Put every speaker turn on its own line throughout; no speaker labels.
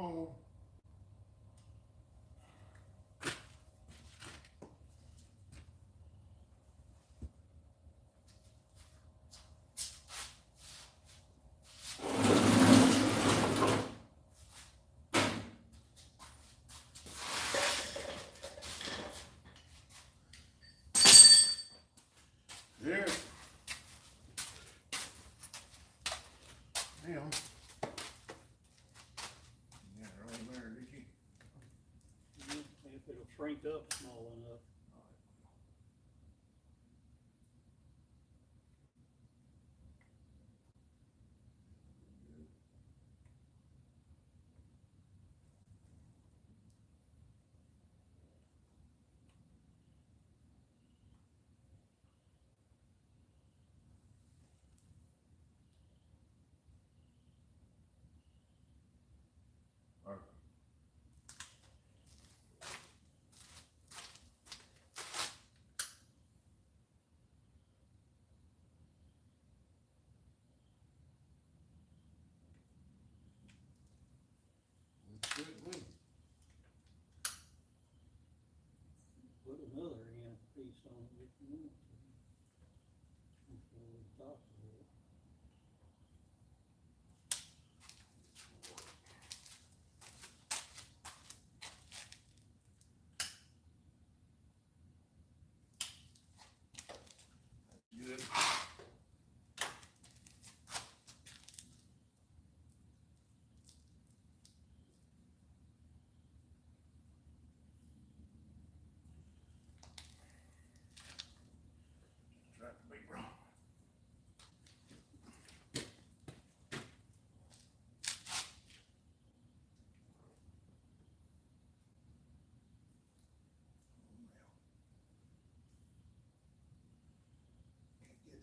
on. There. Now. Yeah, right there, did you?
If it'll shrink up small enough.
Perfect. Looks good to me.
Put another end piece on it if you want to. Before we top it.
Good. Try to be wrong. Can't get it.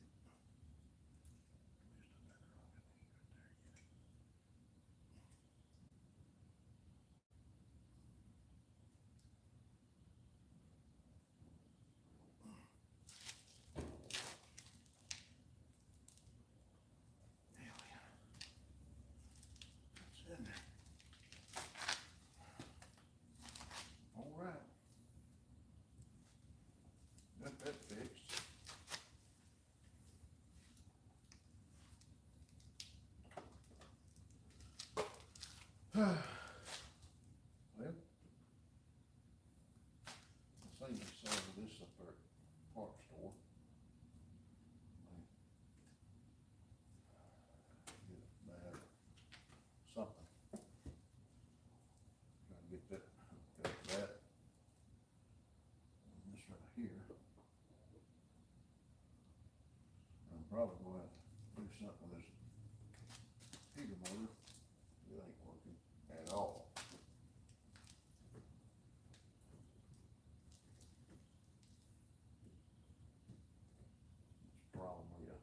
That's in there. All right. Got that fixed. Well, I think they sell this up there at Park Store. Get a bag or something. Try to get that hooked up to that. And this right here. I'm probably going to do something with this heater motor. It ain't working at all. Problem with it.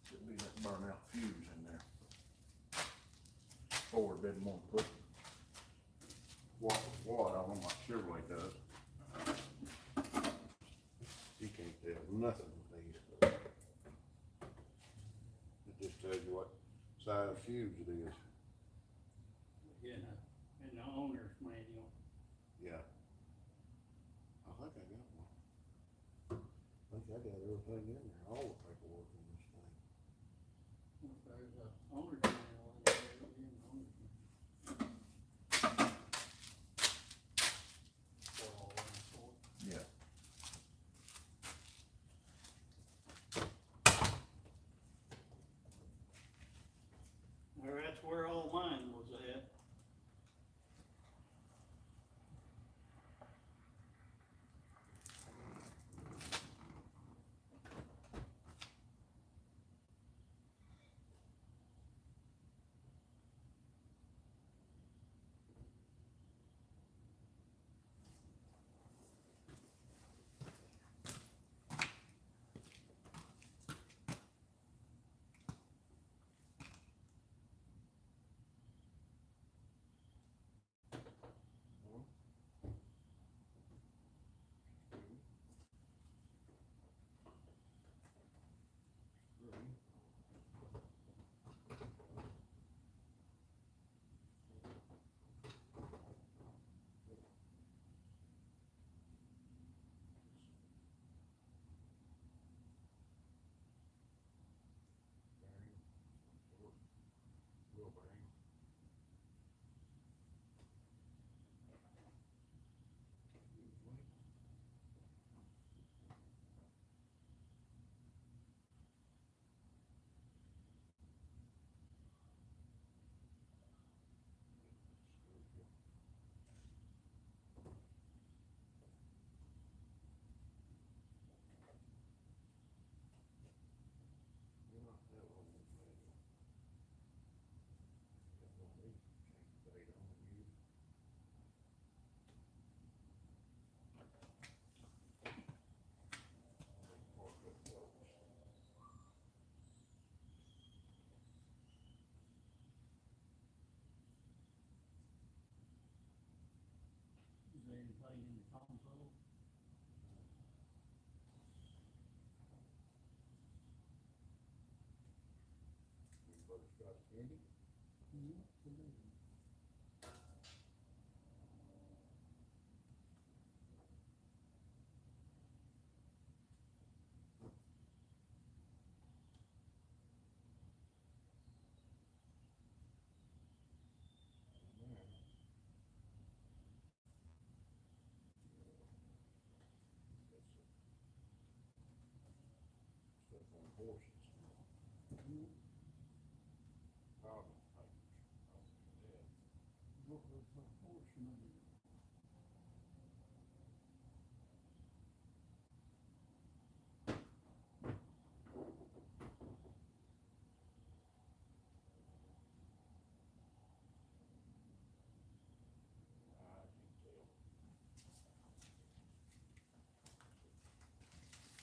Should be that burnout fuse in there. Ford didn't want to put what on them, like Chevrolet does. You can't tell nothing with these. It just tells you what size fuse it is.
In the owner's manual.
Yeah. I think I got one. I think I got everything in there, all the paperwork in this thing.
If there's a owner's manual in there, it'll be in the owner's manual. For all that sort.
Yeah.
Well, that's where all mine was at.
Eddie? Stuff on horses. Problem papers. Yeah.
What was the horse name?
I can tell.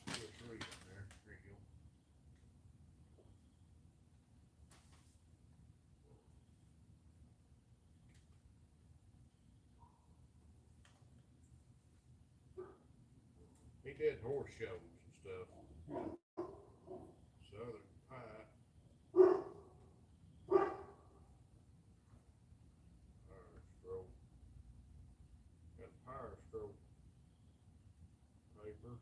Two or three in there, there you go. He did horse shows and stuff. Southern Pie. Power Stroke. Got Power Stroke paper.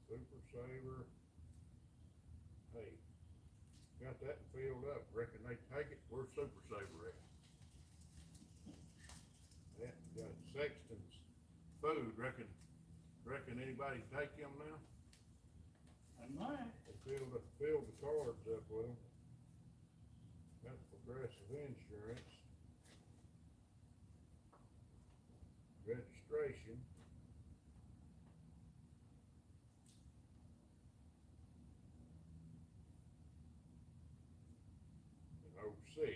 Super Saver. Hey, got that filled up. Reckon they take it. Where's Super Saver at? That got Sexton's food. Reckon anybody take him now?
I might.
They filled the cards up with them. Got Progressive Insurance. Registration. And 06.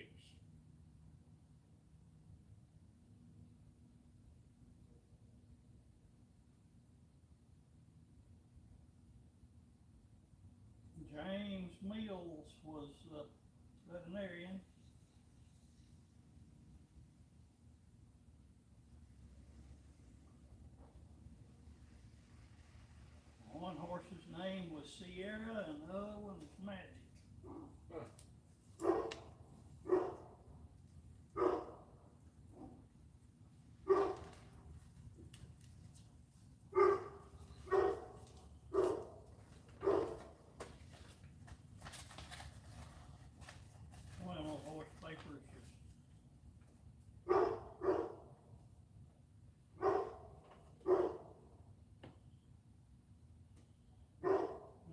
James Mills was the veterinarian. One horse's name was Sierra and the other one was Magic.
Huh.
One of those horse papers just.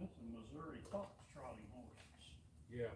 That's a Missouri fox trotting horses.
Yeah.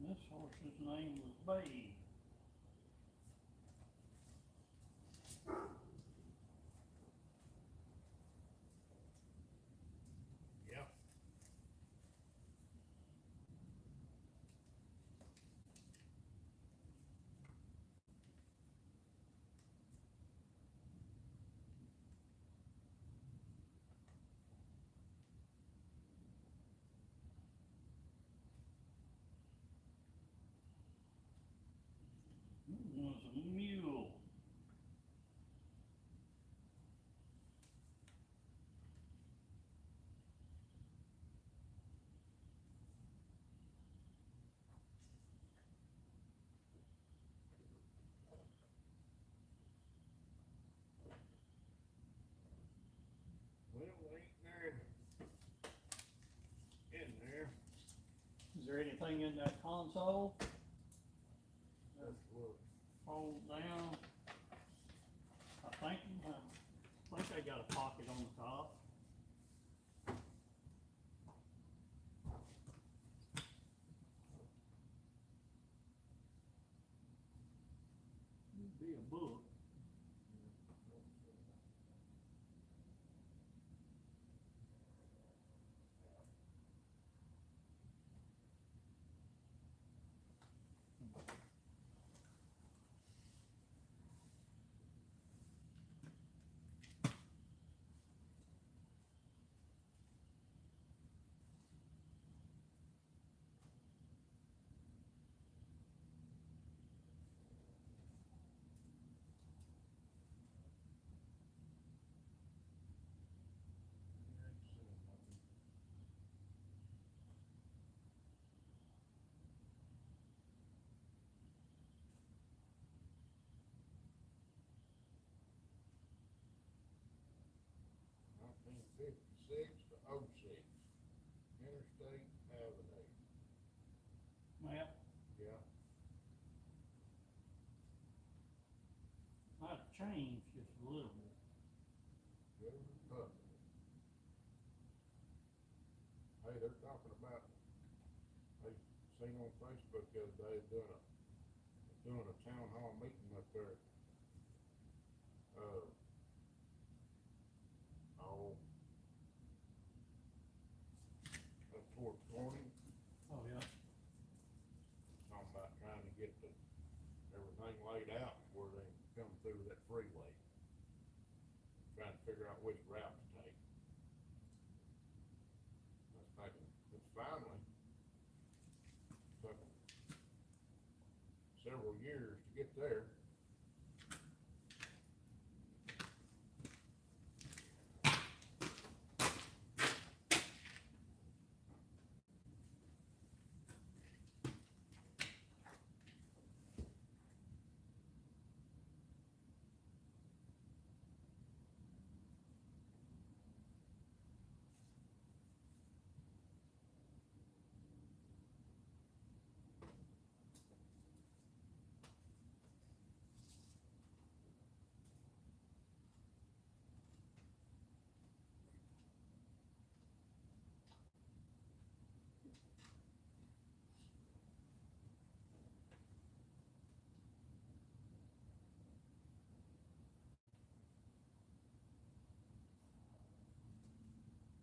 This horse's name was Babe.
Yeah.
It was a mule.
Well, ain't there in there.
Is there anything in that console?
Let's look.
Fold down. pocket on the top. It'd be a book.
(1956 to 06), Interstate Avenue.
Map,
Yeah.
might have changed just a little bit.
Good Republic. Hey, they're talking about, they seen on Facebook the other day, doing a town hall meeting up there. Oh, up toward 20,
Oh, yeah.
talking about trying to get everything laid out where they come through that freeway. Trying to figure out which route to take. That's taking, it's finally taken several years to get there.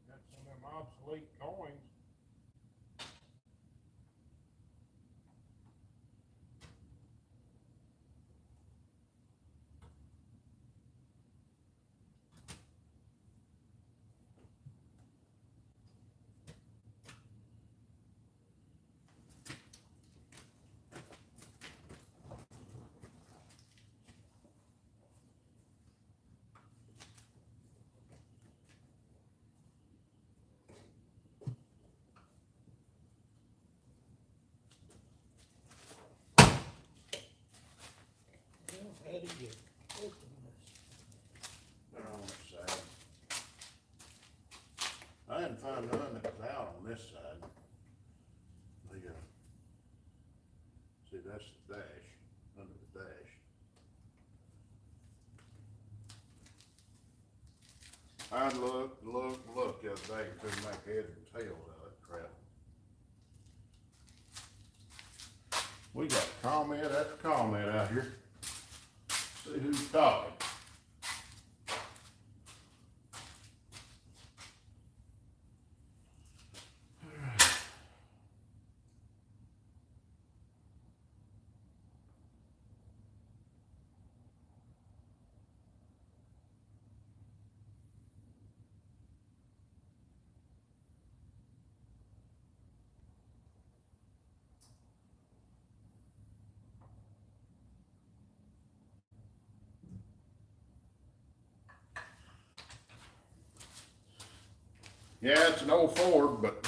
Got some of them obsolete coins.
Well, how do you open this?
They're on that side. I didn't find none that was out on this side. See, that's the dash, under the dash. I'd look the other day, couldn't make heads or tails out of that crap. We got comment after comment out here. See who's talking. Yeah, it's an old Ford, but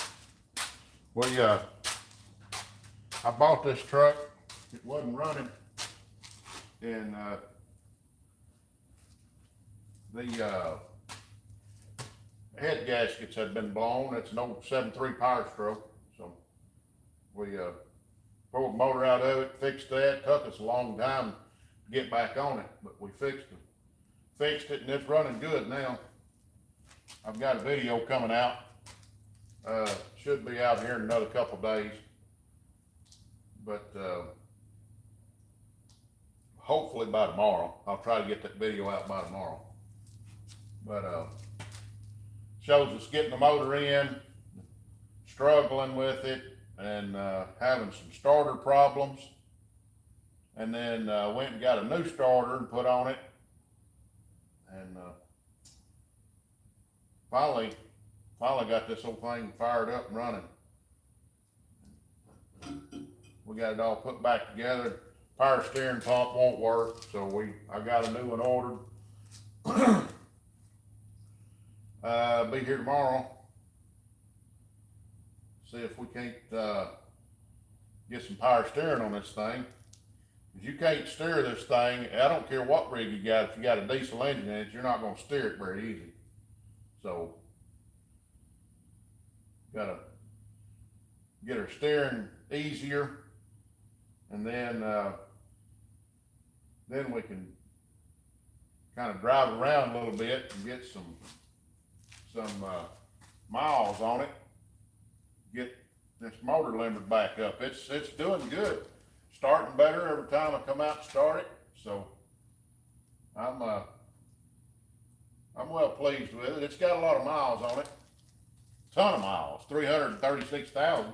I bought this truck. It wasn't running, and the head gaskets had been blown. It's an old 7.3 Power Stroke, so we pulled the motor out of it, fixed that. Took us a long time to get back on it, but we fixed it, and it's running good now. I've got a video coming out. Should be out here in another couple days. But, hopefully by tomorrow. I'll try to get that video out by tomorrow. But, shows us getting the motor in, struggling with it, and, having some starter problems. And then, went and got a new starter and put on it. And, finally got this whole thing fired up and running. We got it all put back together. Power steering pump won't work, so I got a new one ordered. Be here tomorrow. See if we can't get some power steering on this thing. If you can't steer this thing, I don't care what rig you got. If you got a diesel engine in it, you're not going to steer it very easy. So, gotta get her steering easier, and then we can kind of drive around a little bit and get some miles on it. Get this motor limbered back up. It's doing good, starting better every time I come out and start it. So I'm well pleased with it. It's got a lot of miles on it, ton of miles, 336,000,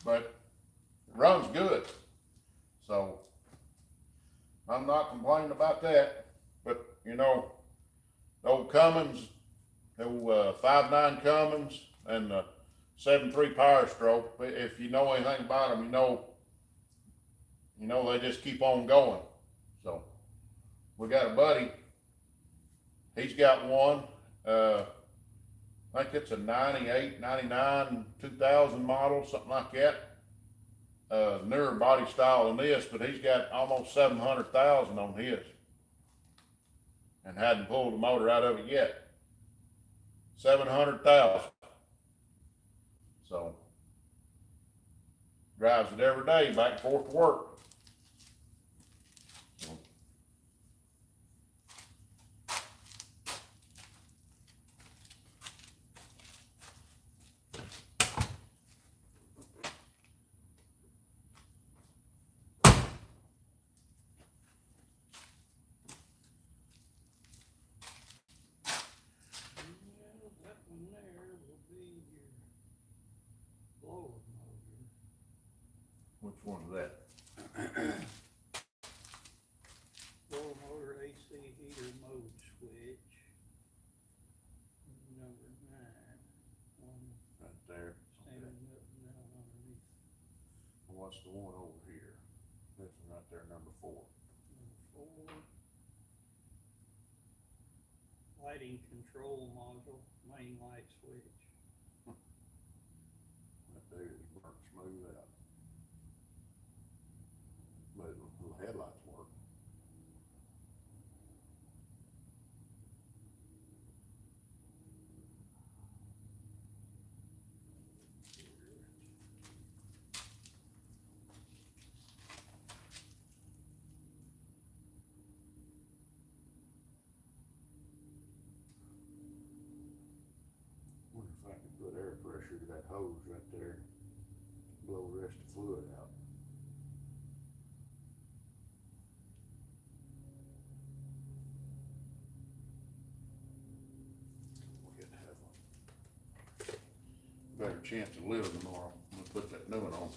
but it runs good. So I'm not complaining about that. But you know, the old Cummins, the old 5.9 Cummins and the 7.3 Power Stroke, if you know anything about them, you know they just keep on going. So we got a buddy, he's got one, I think it's a 98, 99, 2000 model, something like that. Newer body style than this, but he's got almost 700,000 on his and hadn't pulled the motor out of it yet. 700,000. So drives it every day back and forth to work. Which one is that?
Blower motor AC heater mode switch. Number 9.
Right there.
Standing up and down underneath.
What's the one over here? This one right there, number 4.
Number 4. Lighting control module, main light switch.
Right there, it burnt smooth out. But the headlights work. Wonder if I could put air pressure to that hose right there, blow the rest of the fluid out. We'll get to have a better chance of living tomorrow. I'm gonna put that new one on.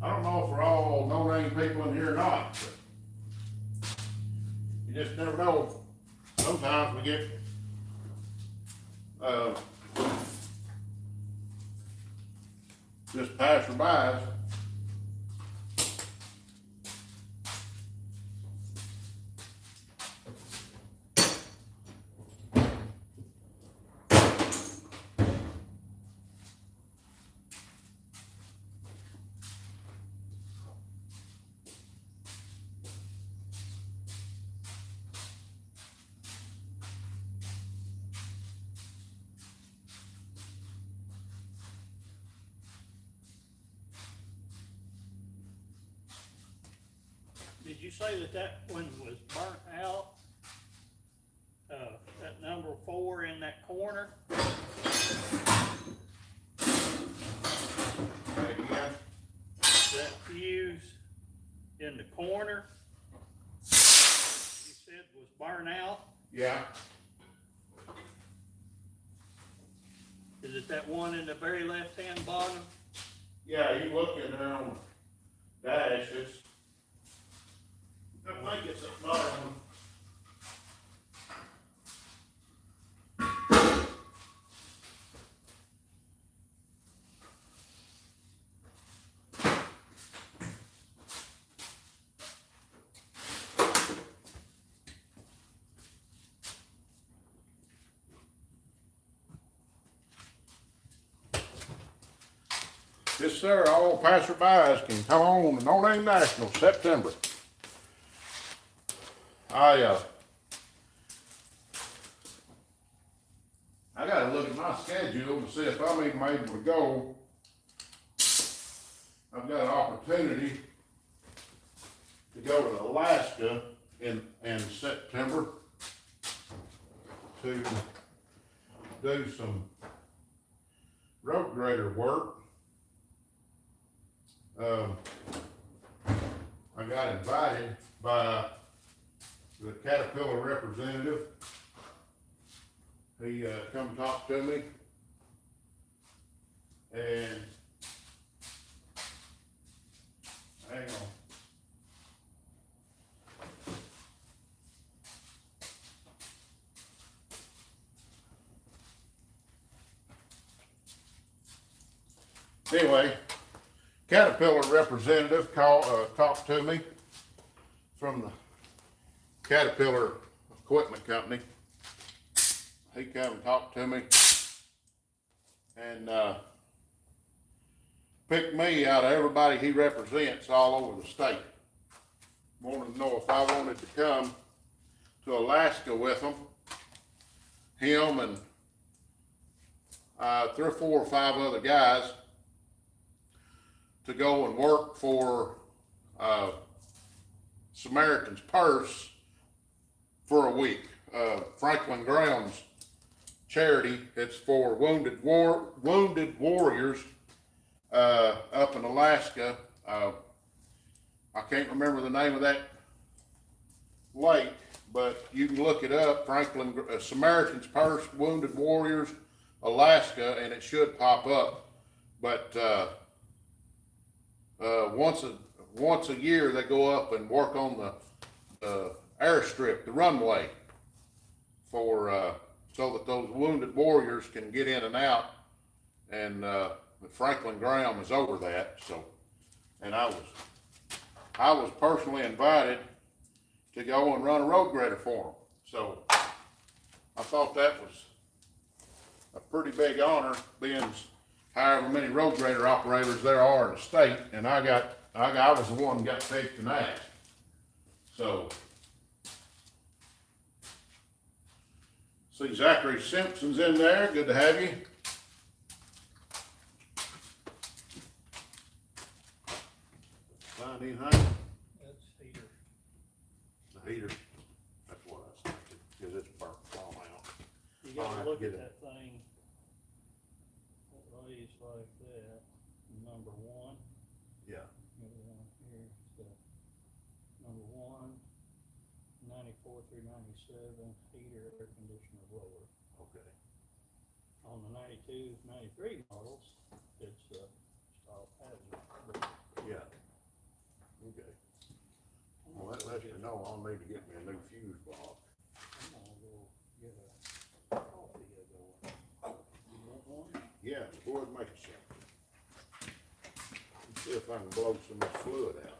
I don't know if we're all no-name people in here or not, but you just never know. Sometimes we get, just passerbys.
did you say that one was burnt out? That number 4 in that corner?
Okay, again,
That fuse in the corner, you said was burnt out?
yeah,
Is it that one in the very left-hand bottom?
yeah, you look in there on the dash, I think it's at bottom. Yes, sir, all passerbys can come on to Notre Dame National, September. I gotta look at my schedule to see if I'm even able to go. I've got an opportunity to go to Alaska in September to do some road grader work. I got invited by the Caterpillar representative. He come talk to me, and hang on. Anyway, Caterpillar representative talked to me from the Caterpillar Equipment Company. He come and talked to me and picked me out of everybody he represents all over the state. Wanted to know if I wanted to come to Alaska with him and 3 or 4 or 5 other guys to go and work for Samaritan's Purse for a week. Franklin Grounds charity. It's for wounded warriors up in Alaska. I can't remember the name of that lake, but you can look it up. Franklin Samaritan's Purse, Wounded Warriors, Alaska, and it should pop up. But once a year they go up and work on the airstrip, the runway, for so that those wounded warriors can get in and out. And the Franklin Graham is over that. So, and I was personally invited to go and run a road grader for them. So I thought that was a pretty big honor, being however many road grader operators there are in the state, and I was the one that got picked and asked. So, see Zachary Simpson's in there. Good to have you. Find anything?
That's heater.
The heater. That's what I was thinking, because it's burnt all out.
You
I'll have
gotta
to
look
get
at
it.
that thing. It lays like that, number 1.
Yeah.
Maybe down here, so, number 1, 94 through 97, heater, air conditioner, blower.
Okay.
On the 92, 93 models, it's style hazard.
Yeah. Okay. Well, that lets me know I'll need to get me a new fuse box.
I'm gonna go get a coffee going. You want one?
Yeah, go ahead and make a second. See if I can blow some of this fluid out.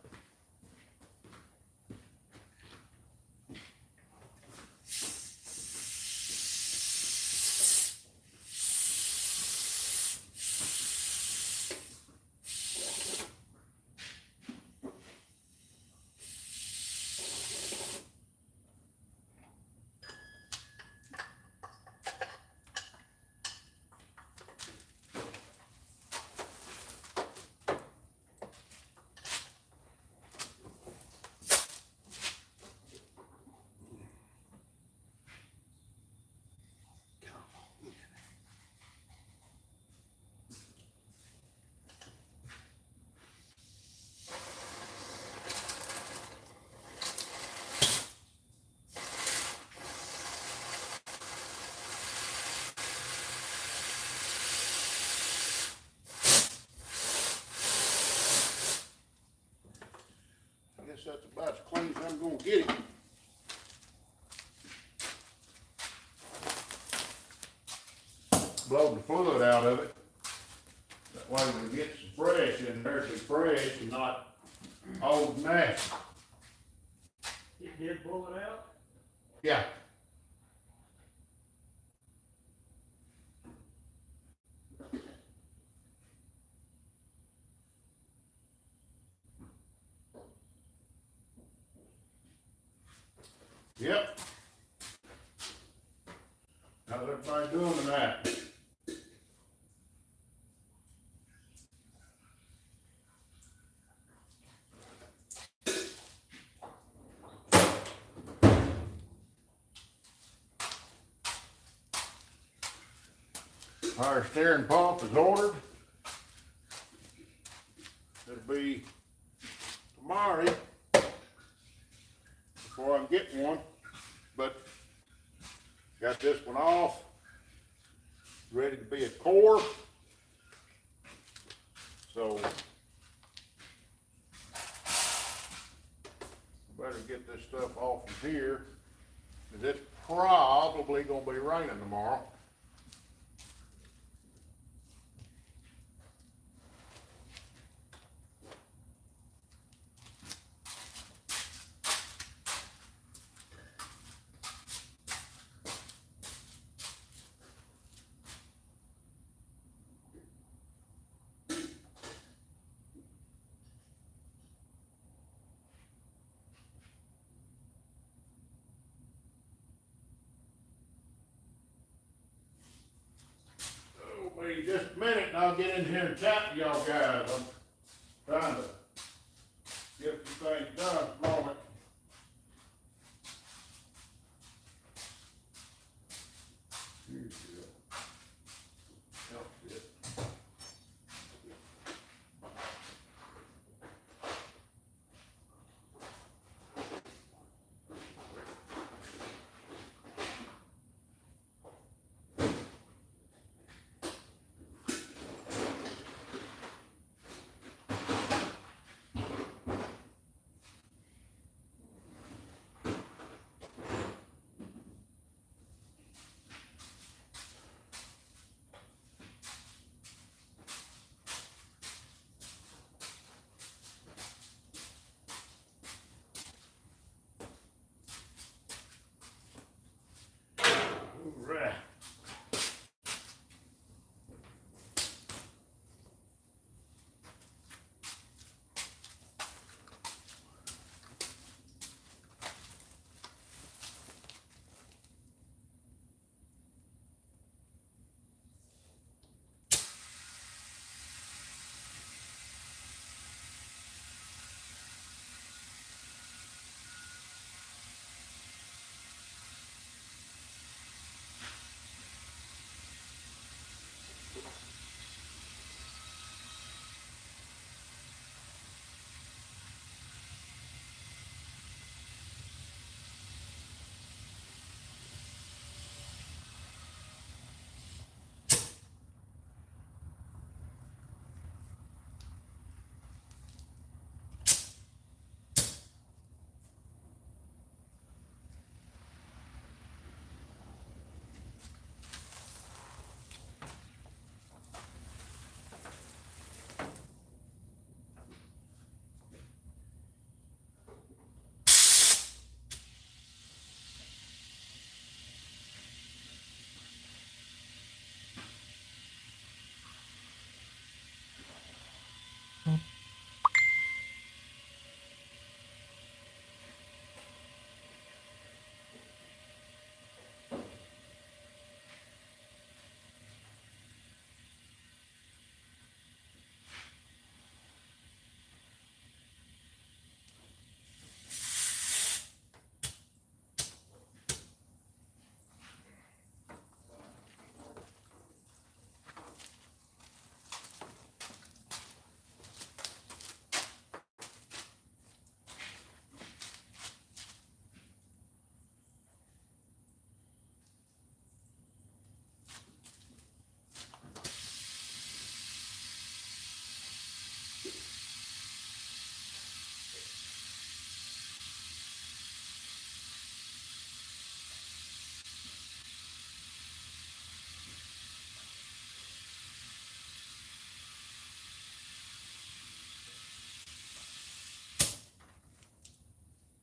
blow the fluid out of it. That way we get some fresh in there, to be fresh and not old and nasty.
It did blow it out?
Yeah. Yep. How's everybody doing tonight? Our steering pump is ordered. It'll be tomorrow before I can get one, but got this one off, ready to be a core. So better get this stuff off from here, because it's probably gonna be raining tomorrow. Oh, wait just a minute and I'll get in here and chat to y'all guys. I'm trying to get some things done at the moment. Here's the, that's it.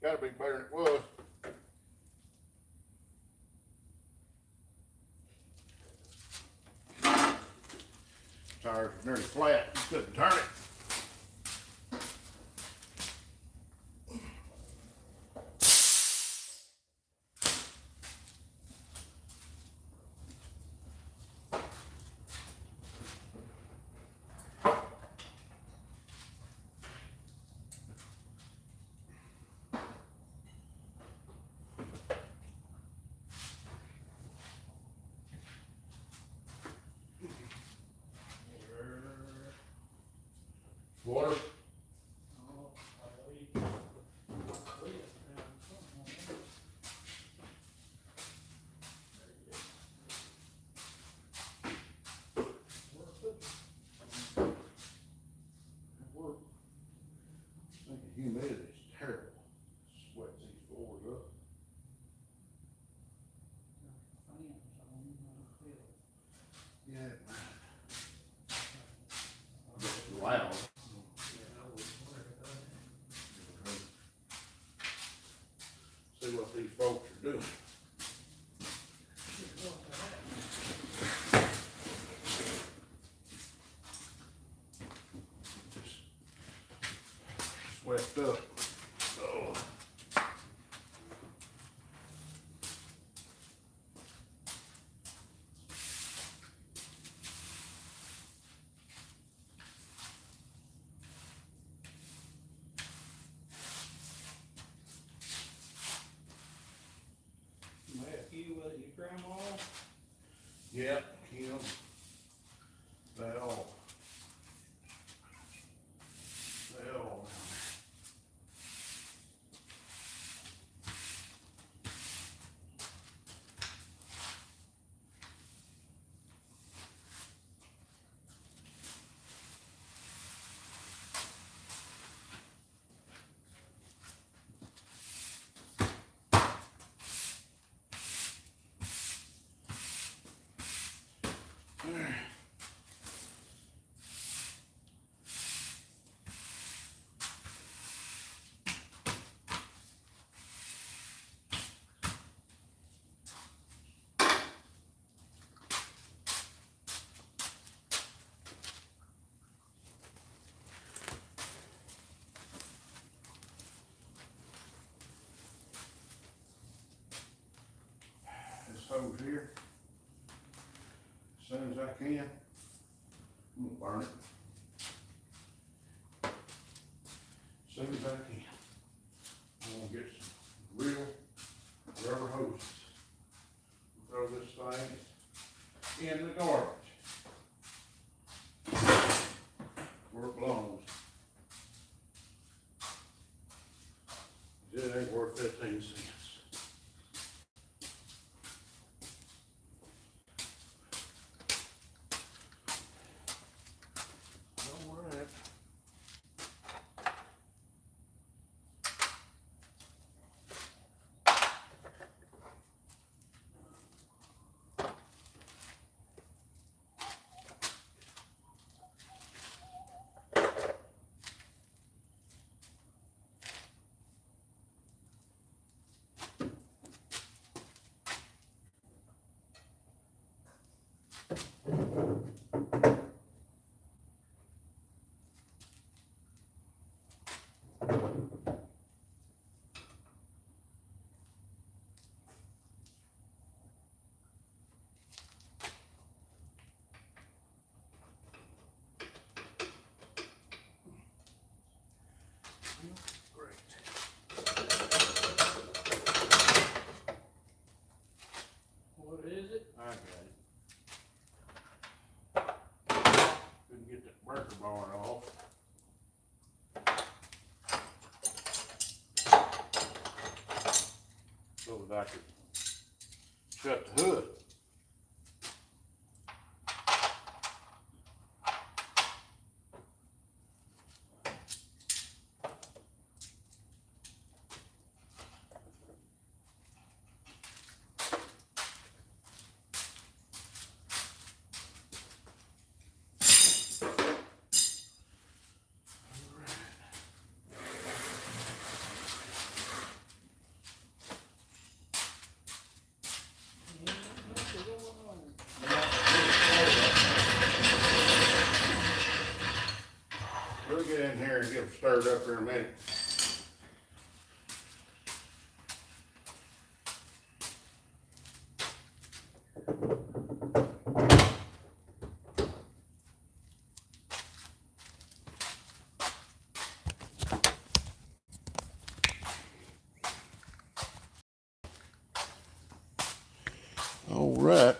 Gotta be better than it was. Tires was nearly flat, you couldn't turn it. Water.
Oh, I believe it's down somewhere.
Work. I think the humidity's terrible. Sweats these floors up. Yeah. It's loud. See what these folks are doing. Just swept up. Oh.
Matthew, was it your grandma?
Yeah, Kim. They all. This hose here, as soon as I can, I'm gonna burn it. As soon as I can. I'm gonna get some real rubber hoses. Throw this thing in the garbage. Where it belongs. It ain't worth 15 cents. Alright.
What is it?
I got it. Couldn't get that breaker bar off. So that I could shut the hood. get them stirred up here in a minute. All right.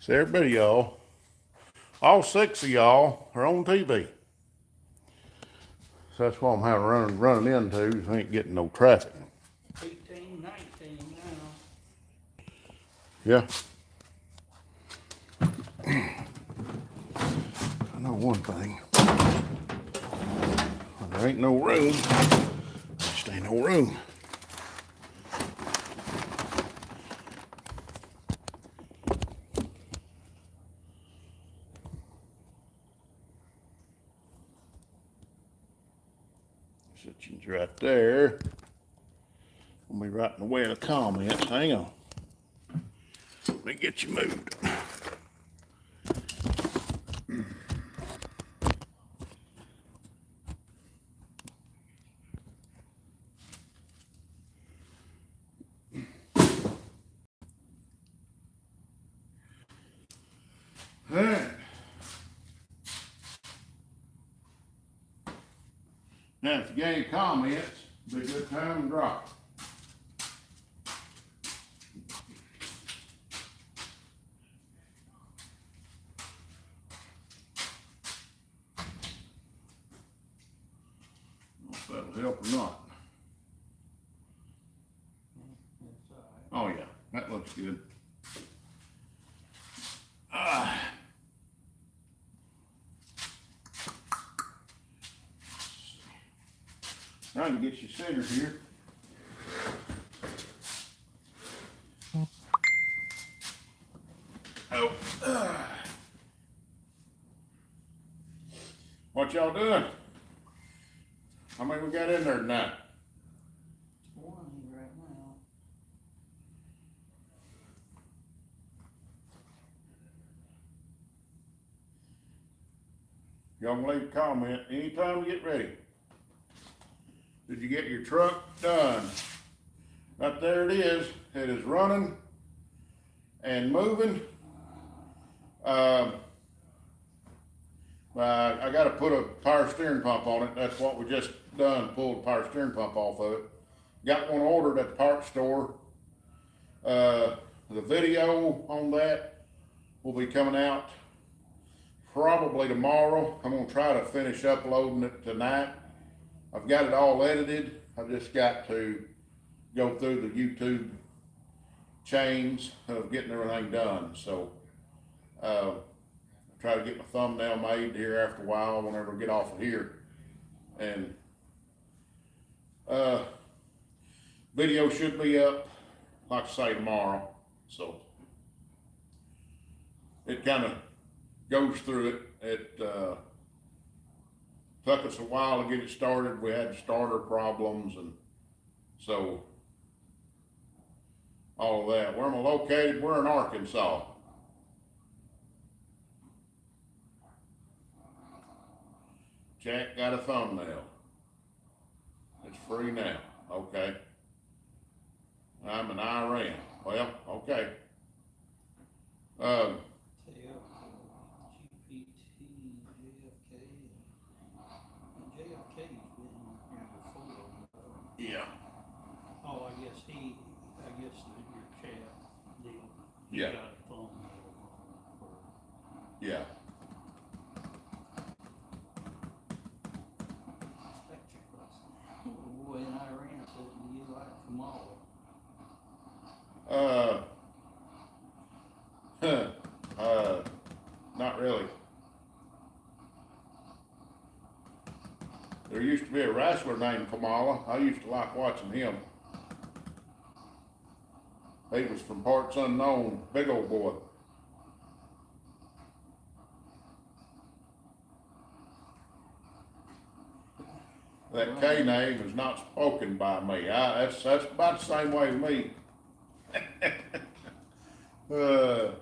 So everybody, y'all, all 6 of y'all are on TV. So that's what I'm having running into. I ain't getting no traffic.
18, 19 now.
Yeah. I know one thing. When there ain't no room, there just ain't no room. Kitchen's right there. I'll be right in the way of the comments. Hang on. Let me get you moved. All right. Now, if you got any comments, be a good time to drop. If that'll help or not.
That's all right.
Oh yeah, that looks good. Trying to get you centered here. Oh. What y'all doing? How many we got in there tonight?
20 right now.
Y'all can leave a comment anytime you get ready. Did you get your truck done? Right there it is. It is running and moving. I got to put a power steering pump on it. That's what we just done, pulled the power steering pump off of it. Got one ordered at the parts store. The video on that will be coming out probably tomorrow. I'm gonna try to finish uploading it tonight. I've got it all edited. I've just got to go through the YouTube chains of getting everything done. So, try to get my thumbnail made here after a while whenever I get off of here. And, video should be up, like I say, tomorrow. So, it kind of goes through it. It, took us a while to get it started. We had starter problems, and so all of that. Where am I located? We're in Arkansas. Jack got a thumbnail. It's free now. Okay. I'm in Iran. Well, okay.
GPT, JFK, and JFK's been here before.
Yeah.
Oh, I guess your chat deal. He
Yeah.
got a phone.
Yeah.
Boy in Iran said, do you like Kamala?
Not really. There used to be a wrestler named Kamala. I used to like watching him. He was from parts unknown, big old boy. That K name is not spoken by me. That's about the same way with me.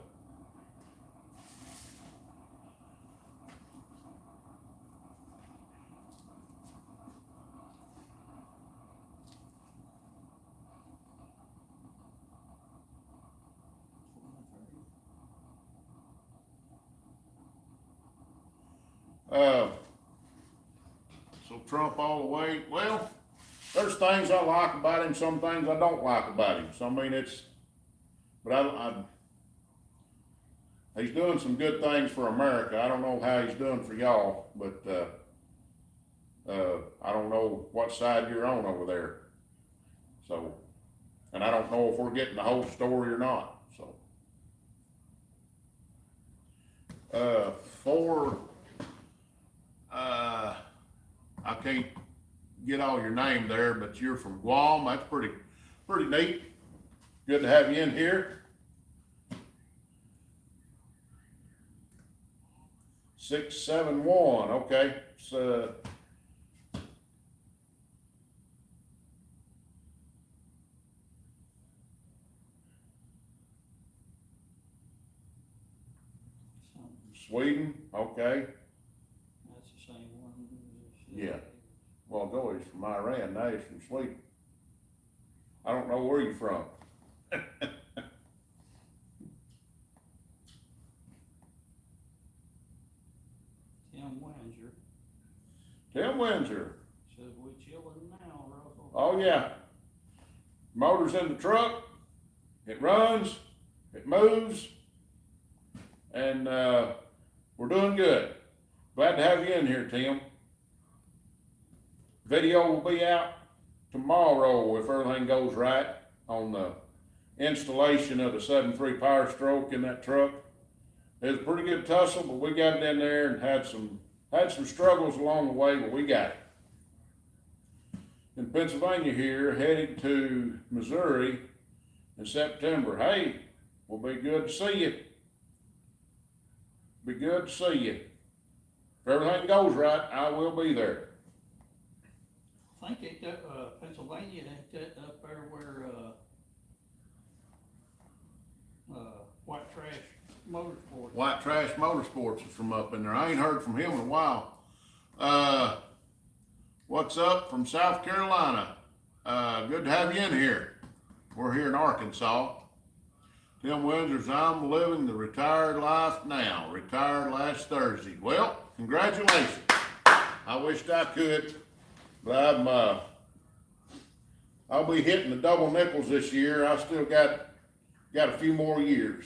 So Trump all the way, well, there's things I like about him, some things I don't like about him, so I mean, he's doing some good things for America. I don't know how he's doing for y'all, but, I don't know what side you're on over there. So, and I don't know if we're getting the whole story or not, so. I can't get all your name there, but you're from Guam. That's pretty neat. Good to have you in here. 671, okay. So, Sweden, okay.
That's the same one.
Yeah. Well, no, he's from Iran, now he's from Sweden. I don't know where you're from.
Tim Windsor
Tim Windsor.
says we chilling now, Russell.
Oh, yeah. Motor's in the truck, it runs, it moves, and, we're doing good. Glad to have you in here, Tim. Video will be out tomorrow if everything goes right on the installation of the 7.3 Power Stroke in that truck. It was a pretty good tussle, but we got it in there and had some struggles along the way, but we got it. In Pennsylvania here, heading to Missouri in September. Hey, will be good to see you. Be good to see you. If everything goes right, I will be there.
I think Pennsylvania, ain't that up there where, White Trash Motorsports?
White Trash Motorsports is from up in there. I ain't heard from him in a while. What's up from South Carolina? Good to have you in here. We're here in Arkansas. Tim Windsor's, I'm living the retired life now. Retired last Thursday. Well, congratulations. I wished I could, but I'll be hitting the double nickels this year. I still got a few more years.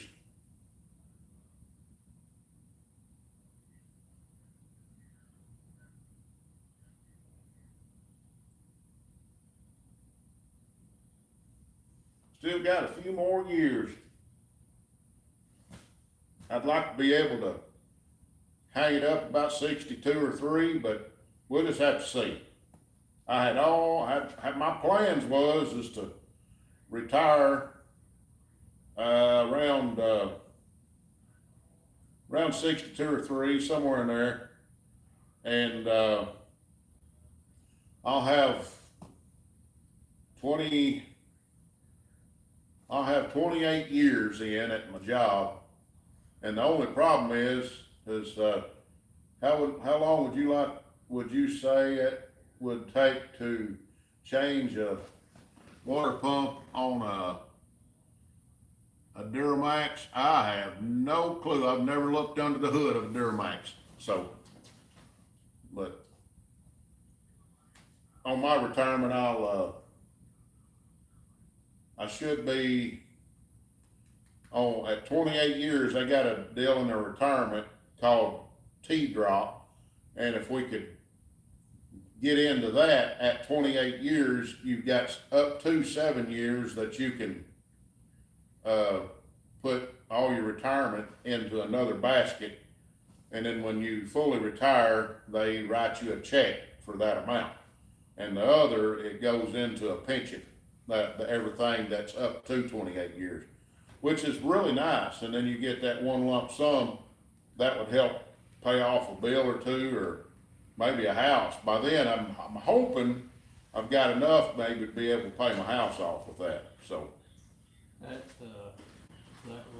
Still got a few more years. I'd like to be able to hang it up about 62 or 3, but we'll just have to see. My plans is to retire around 62 or 3, somewhere in there, and I'll have 28 years in at my job. And the only problem is how long would you say it would take to change a water pump on a Duramax? I have no clue. I've never looked under the hood of a Duramax. So, but on my retirement, I should be at 28 years. I got a deal in their retirement called T-Drop, and if we could get into that at 28 years, you've got up to 7 years that you can put all your retirement into another basket, and then when you fully retire, they write you a check for that amount, and the other, it goes into a pension, everything that's up to 28 years, which is really nice. And then you get that one lump sum that would help pay off a bill or two, or maybe a house. By then, I'm hoping I've got enough maybe to be able to pay my house off with that. So
That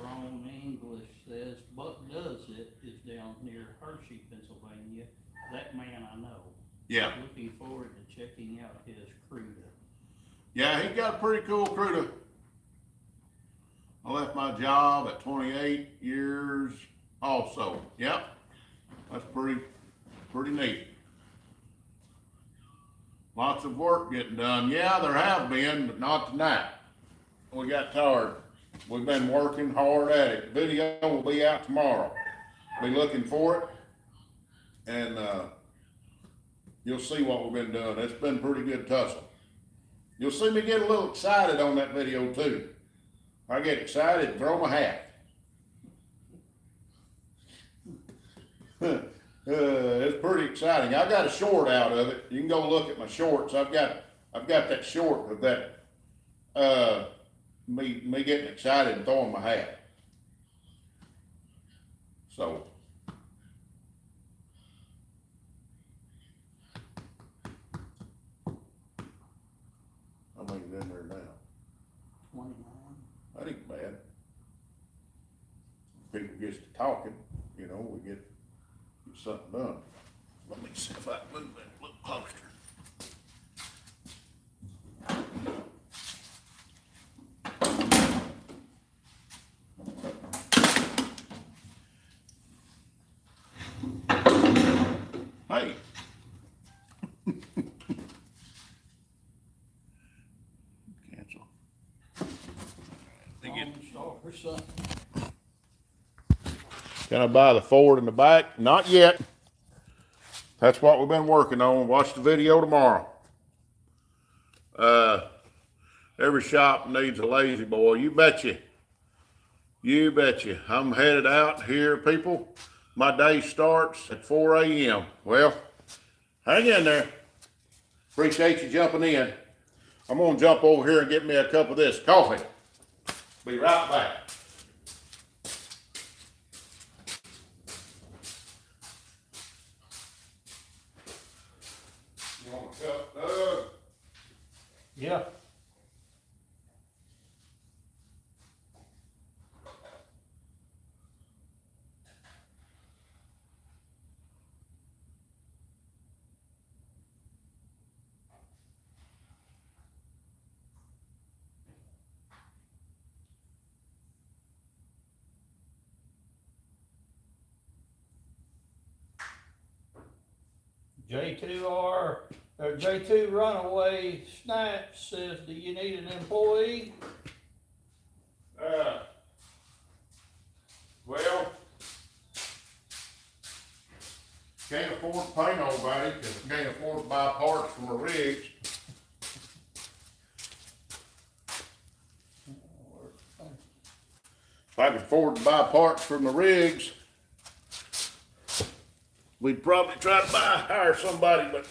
wrong English says Buck Does It is down near Hershey, Pennsylvania. That man I know.
yeah,
Looking forward to checking out his Cruda.
yeah, he got a pretty cool Cruda. I left my job at 28 years also. Yep, that's pretty pretty neat. Lots of work getting done. Yeah, there have been, but not tonight. We got tired. We've been working hard at it. Video will be out tomorrow. Be looking for it. And, you'll see what we've been doing. It's been pretty good tussle. You'll see me get a little excited on that video too. I get excited and throw my hat. It's pretty exciting. I got a short out of it. You can go look at my shorts. I've got that short with that, me getting excited and throwing my hat. So. How many's in there now?
29.
That ain't bad. People gets to talking, you know, we get something done. Let me see if I can move that a little closer. Hey. Cancel.
Start or something.
Can I buy the Ford in the back? Not yet. That's what we've been working on. Watch the video tomorrow. Every shop needs a lazy boy. You betcha. You betcha. I'm headed out here, people. My day starts at 4 a.m. Well, hang in there. Appreciate you jumping in. I'm gonna jump over here and get me a cup of this coffee. Be right back. You want a cup, Doug?
Yeah. J2R, or J2 Runaway Snap says, do you need an employee?
Well, can't afford to pay nobody because I can't afford to buy parts from the rigs. If I could afford to buy parts from the rigs, we'd probably try to hire somebody, but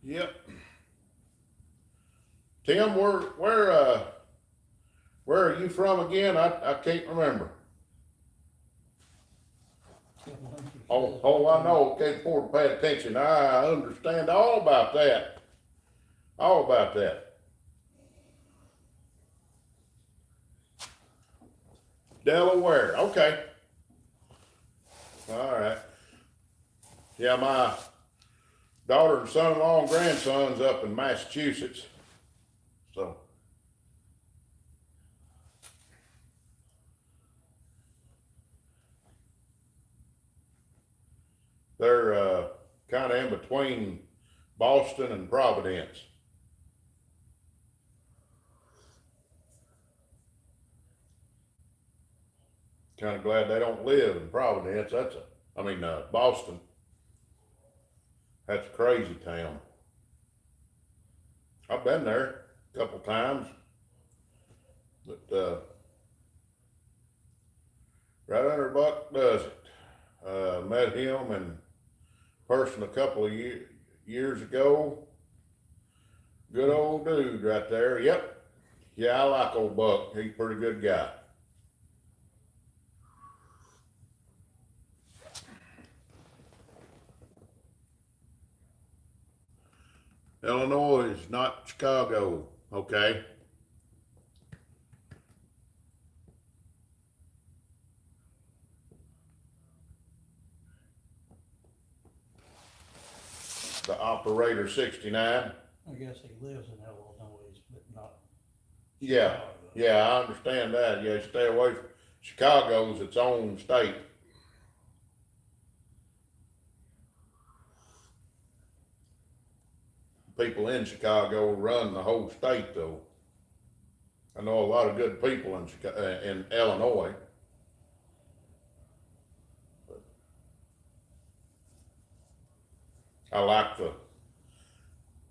yep. Tim, where are you from again? I can't remember. Oh, I know. Can't afford to pay attention. I understand all about that. All about that. Delaware. Okay. All right. Yeah, my daughter and son-in-law and grandson's up in Massachusetts. So. They're kind of in between Boston and Providence. Kind of glad they don't live in Providence. Boston. That's a crazy town. I've been there a couple times, but right under Buck does it. Met him in person a couple of years ago. Good old dude right there. Yep. Yeah, I like old Buck. He's a pretty good guy. Illinois is not Chicago, okay? The operator 69.
I guess he lives in Illinois, but not
Yeah,
Chicago.
yeah, I understand that. Yeah, stay away from Chicago's its own state. People in Chicago run the whole state though. I know a lot of good people in in Illinois. I like the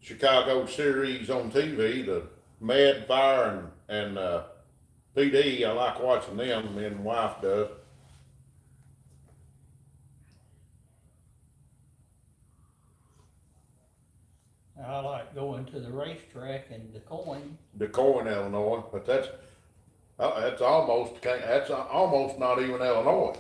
Chicago series on TV, the Med, Fire, and PD. I like watching them. Me and my wife does.
I like going to the racetrack in DeCoin.
DeCoin, Illinois, but that's almost not even Illinois.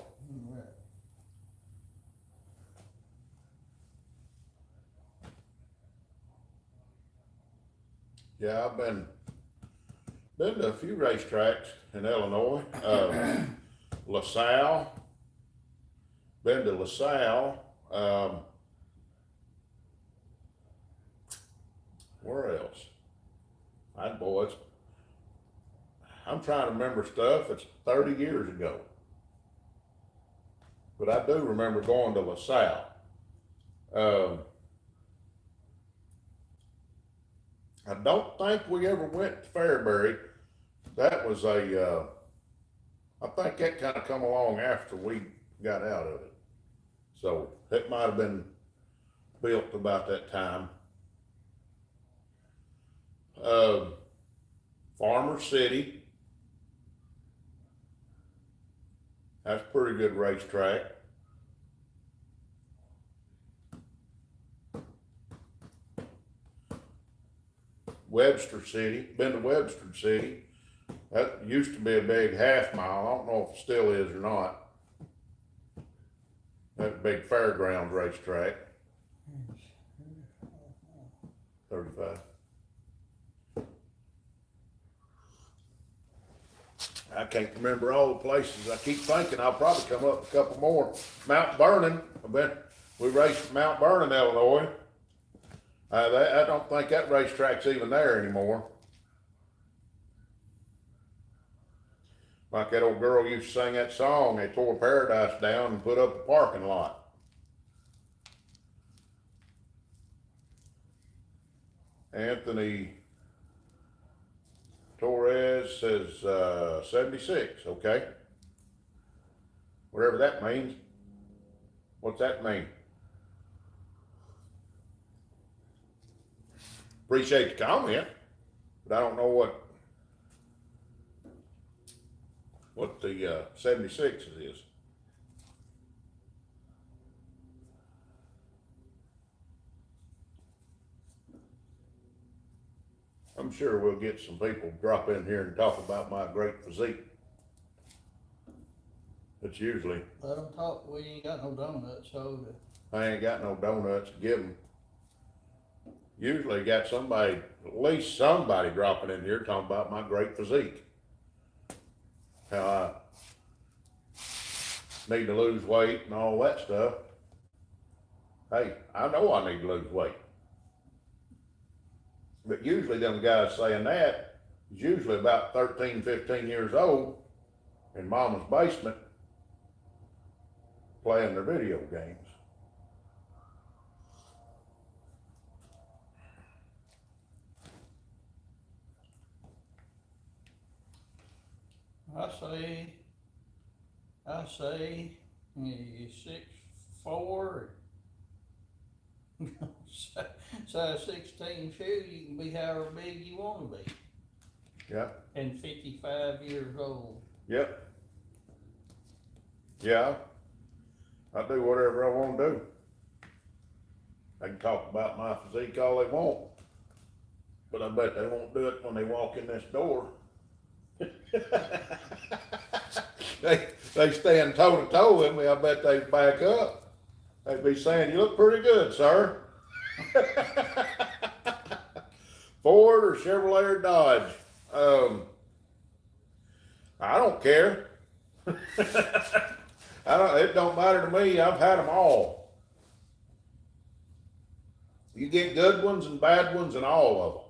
Yeah, I've been to a few racetracks in Illinois. LaSalle, been to LaSalle. Where else? I'm trying to remember stuff that's 30 years ago. But I do remember going to LaSalle. I don't think we ever went to Fairbury. That was I think that kind of come along after we got out of it. So it might have been built about that time. Farmer City. That's a pretty good racetrack. Webster City, been to Webster City. That used to be a big half mile. I don't know if it still is or not. That's a big fairground racetrack. 35. I can't remember all the places. I keep thinking I'll probably come up with a couple more. Mount Vernon, we raced at Mount Vernon, Illinois. I don't think that racetrack's even there anymore. Like that old girl used to sing that song, they tore Paradise down and put up a parking lot. Anthony Torres says 76, okay. Whatever that means. What's that mean? Appreciate the comment, but I don't know what the 76 is. I'm sure we'll get some people drop in here and talk about my great physique. It's usually,
Let them talk, we ain't got no donuts, so
I ain't got no donuts to give them. Usually got somebody, at least somebody dropping in here talking about my great physique. How I need to lose weight and all that stuff. Hey, I know I need to lose weight. But usually them guys saying that is usually about 13, 15 years old in mama's basement playing their video games.
I say, you 6'4", size 16 shoe, you can be however big you wanna be,
Yeah,
and 55 years old.
yep. Yeah, I do whatever I want to do. They can talk about my physique all they want, but I bet they won't do it when they walk in this door. They stand toe to toe with me. I bet they back up. They'd be saying, "You look pretty good, sir." Ford or Chevrolet or Dodge. I don't care. It don't matter to me. I've had them all. You get good ones and bad ones and all of them.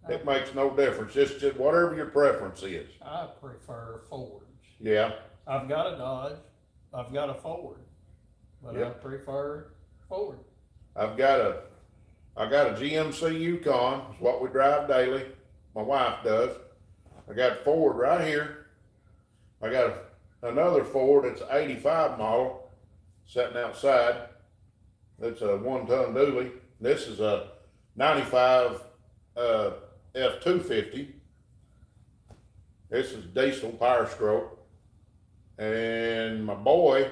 It makes no difference, it's just whatever your preference is.
I prefer Fords.
Yeah,
I've got a Dodge, I've got a Ford, but I
Yep.
prefer Ford.
I got a GMC Yukon, it's what we drive daily, my wife does. I got Ford right here. I got another Ford, it's an 85 model, sitting outside. It's a 1-ton dually. This is a 95 F-250. This is diesel power stroke. And my boy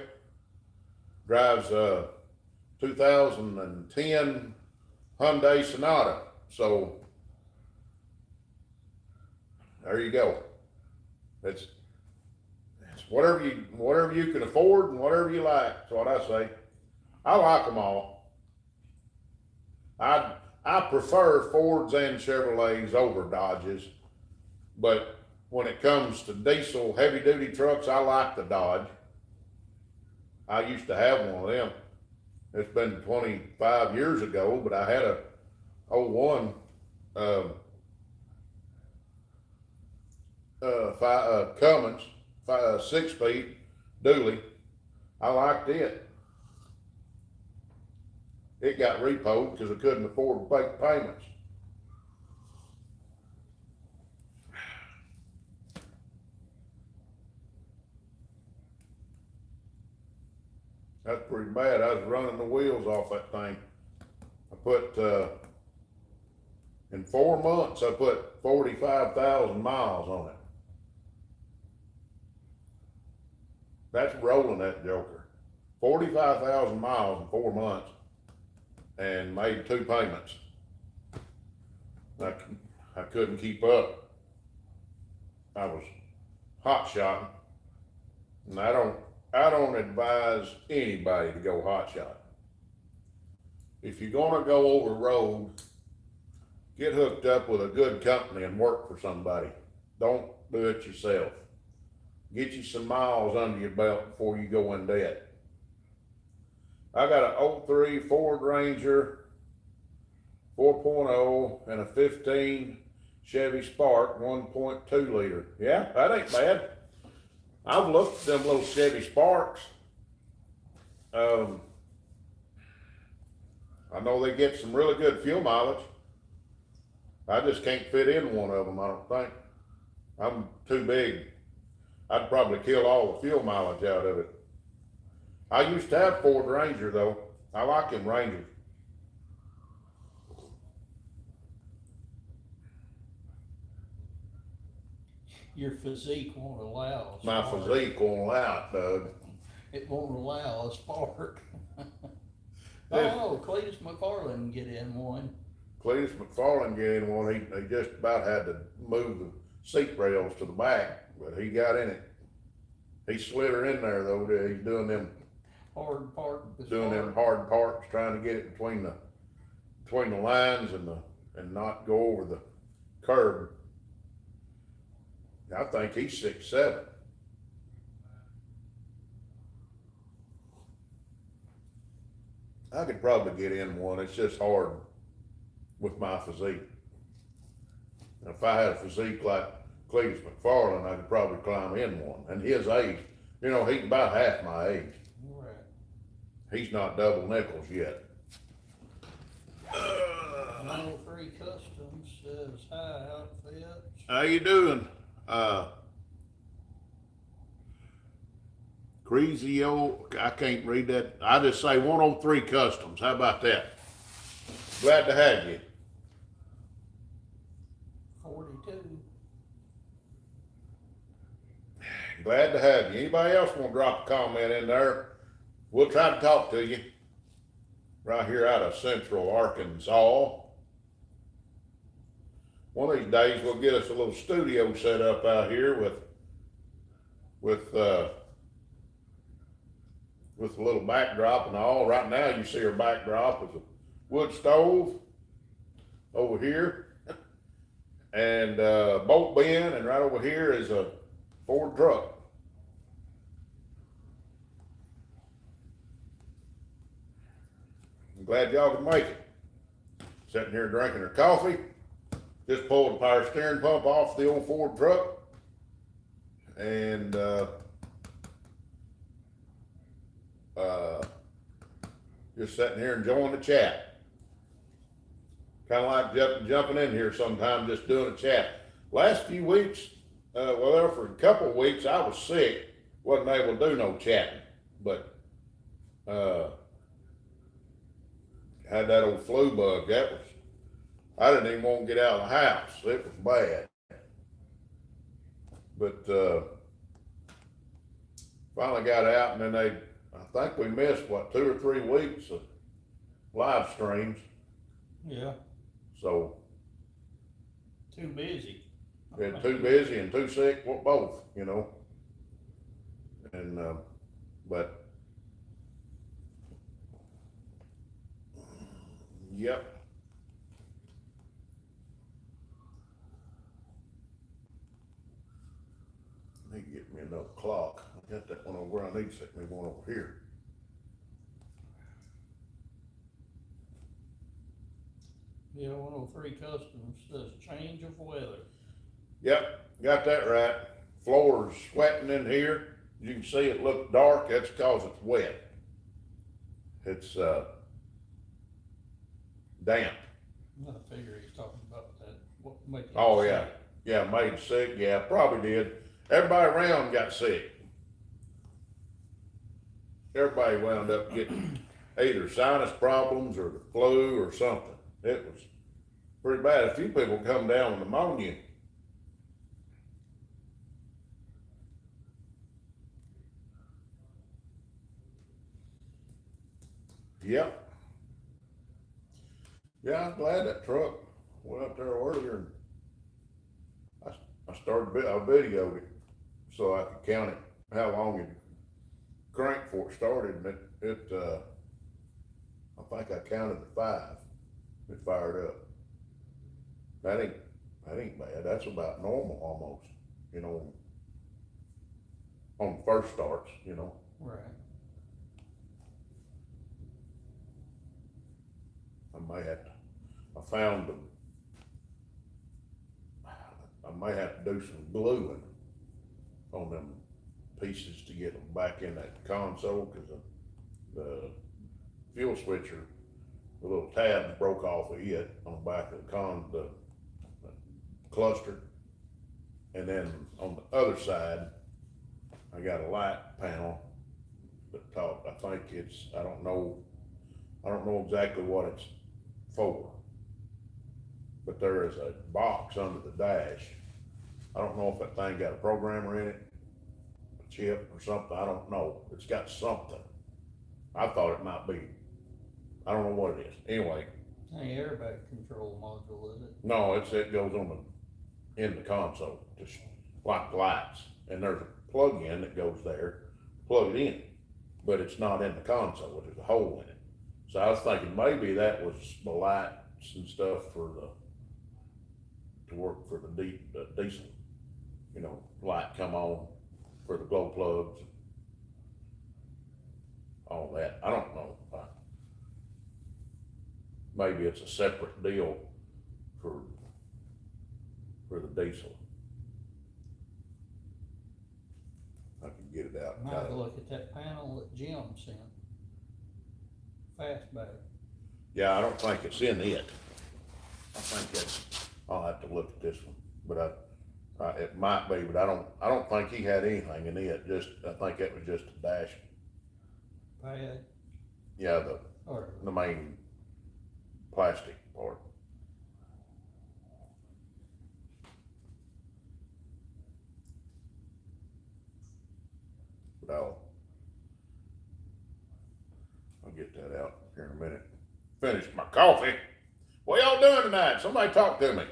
drives a 2010 Hyundai Sonata. So there you go. It's whatever you can afford and whatever you like. That's what I say. I like them all. I prefer Fords and Chevrolets over Dodges, but when it comes to diesel heavy duty trucks, I like the Dodge. I used to have one of them. It's been 25 years ago, but I had a '01 Cummins 6-speed dually. I liked it. It got repoed because I couldn't afford to make payments. That's pretty bad. I was running the wheels off that thing. I put, in 4 months, I put 45,000 miles on it. That's rolling that joker. 45,000 miles in 4 months and made 2 payments. I couldn't keep up. I was hot shotting, and I don't advise anybody to go hot shot. If you're gonna go over road, get hooked up with a good company and work for somebody. Don't do it yourself. Get you some miles under your belt before you go in debt. I got an 03 Ford Ranger 4.0 and a 15 Chevy Spark 1.2 liter. Yeah, that ain't bad. I've looked at them little Chevy Sparks. I know they get some really good fuel mileage. I just can't fit in one of them, I don't think. I'm too big. I'd probably kill all the fuel mileage out of it. I used to have Ford Ranger though. I like them Rangers.
Your physique won't allow. a
My
spark.
physique won't allow it, Doug.
It won't allow a spark. Oh, Cletus McFarland can get in one.
Cletus McFarland get in one, he just about had to move the seat rails to the back, but he got in it. He slid her in there though, he's doing them
Hard part.
hard parts, trying to get it between the lines and not go over the curb. I think he's 6'7". I could probably get in one, it's just hard with my physique. If I had a physique like Cletus McFarland, I could probably climb in one. And his age, he's about half my age.
Right.
He's not double nickels yet.
903 Customs says, hi, outfits.
How you doing? Crazy old, I can't read that. I just say 103 Customs. How about that? Glad to have you.
42.
Glad to have you. Anybody else want to drop a comment in there? We'll try to talk to you. Right here out of Central Arkansas. One of these days we'll get us a little studio set up out here with a little backdrop and all. Right now you see our backdrop is a wood stove over here and bolt bin, and right over here is a Ford truck. I'm glad y'all could make it. Sitting here drinking our coffee, just pulled the power steering pump off the old Ford truck. And, just sitting here enjoying the chat. Kinda like jumping in here sometime, just doing a chat. Last few weeks, well, for a couple of weeks, I was sick, wasn't able to do no chatting, but, had that old flu bug. I didn't even want to get out of the house. It was bad. But, finally got out, and then I think we missed, 2 or 3 weeks of live streams.
Yeah,
So,
too busy.
been too busy and too sick, well, both, and, but, yep. I need to get me another clock. I got that one over where I need to set me one over here.
Yeah, 103 Customs says change of weather.
Yep, got that right. Floor's sweating in here. You can see it look dark. That's cause it's wet. It's, damp.
I figure he's talking about that, what makes.
Oh, yeah. Yeah, made sick. Yeah, probably did. Everybody around got sick. Everybody wound up getting either sinus problems or the flu or something. It was pretty bad. A few people come down with pneumonia. Yep. Yeah, I'm glad that truck went up there earlier, and I started, I videoed it so I could count it, how long it cranked before it started, and I think I counted to 5. It fired up. That ain't bad. That's about normal almost, on first starts,
Right.
I found them. I may have to do some gluing on them pieces to get them back in that console, cause the fuel switcher, the little tabs broke off of it on the back of the cluster. And then on the other side, I got a light panel that I think I don't know exactly what it's for. But there is a box under the dash. I don't know if that thing got a programmer in it, a chip or something, I don't know. It's got something. I thought it might be, I don't know what it is. Anyway.
Hey, airbag control module, is it?
No, it goes on in the console, just like lights. And there's a plug-in that goes there, plug it in, but it's not in the console, there's a hole in it. So I was thinking maybe that was the lights and stuff to work for the diesel, light come on for the glow plugs, all that. I don't know. Maybe it's a separate deal for the diesel. I can get it out.
Might have to look at that panel that Jim sent. Fastback.
Yeah, I don't think it's in it. I think I'll have to look at this one, but it might be, but I don't think he had anything in it. I think it was just a dash.
Pad.
Yeah,
Or
the main plastic part. But I'll get that out here in a minute. Finish my coffee. What y'all doing tonight? Somebody talk to me.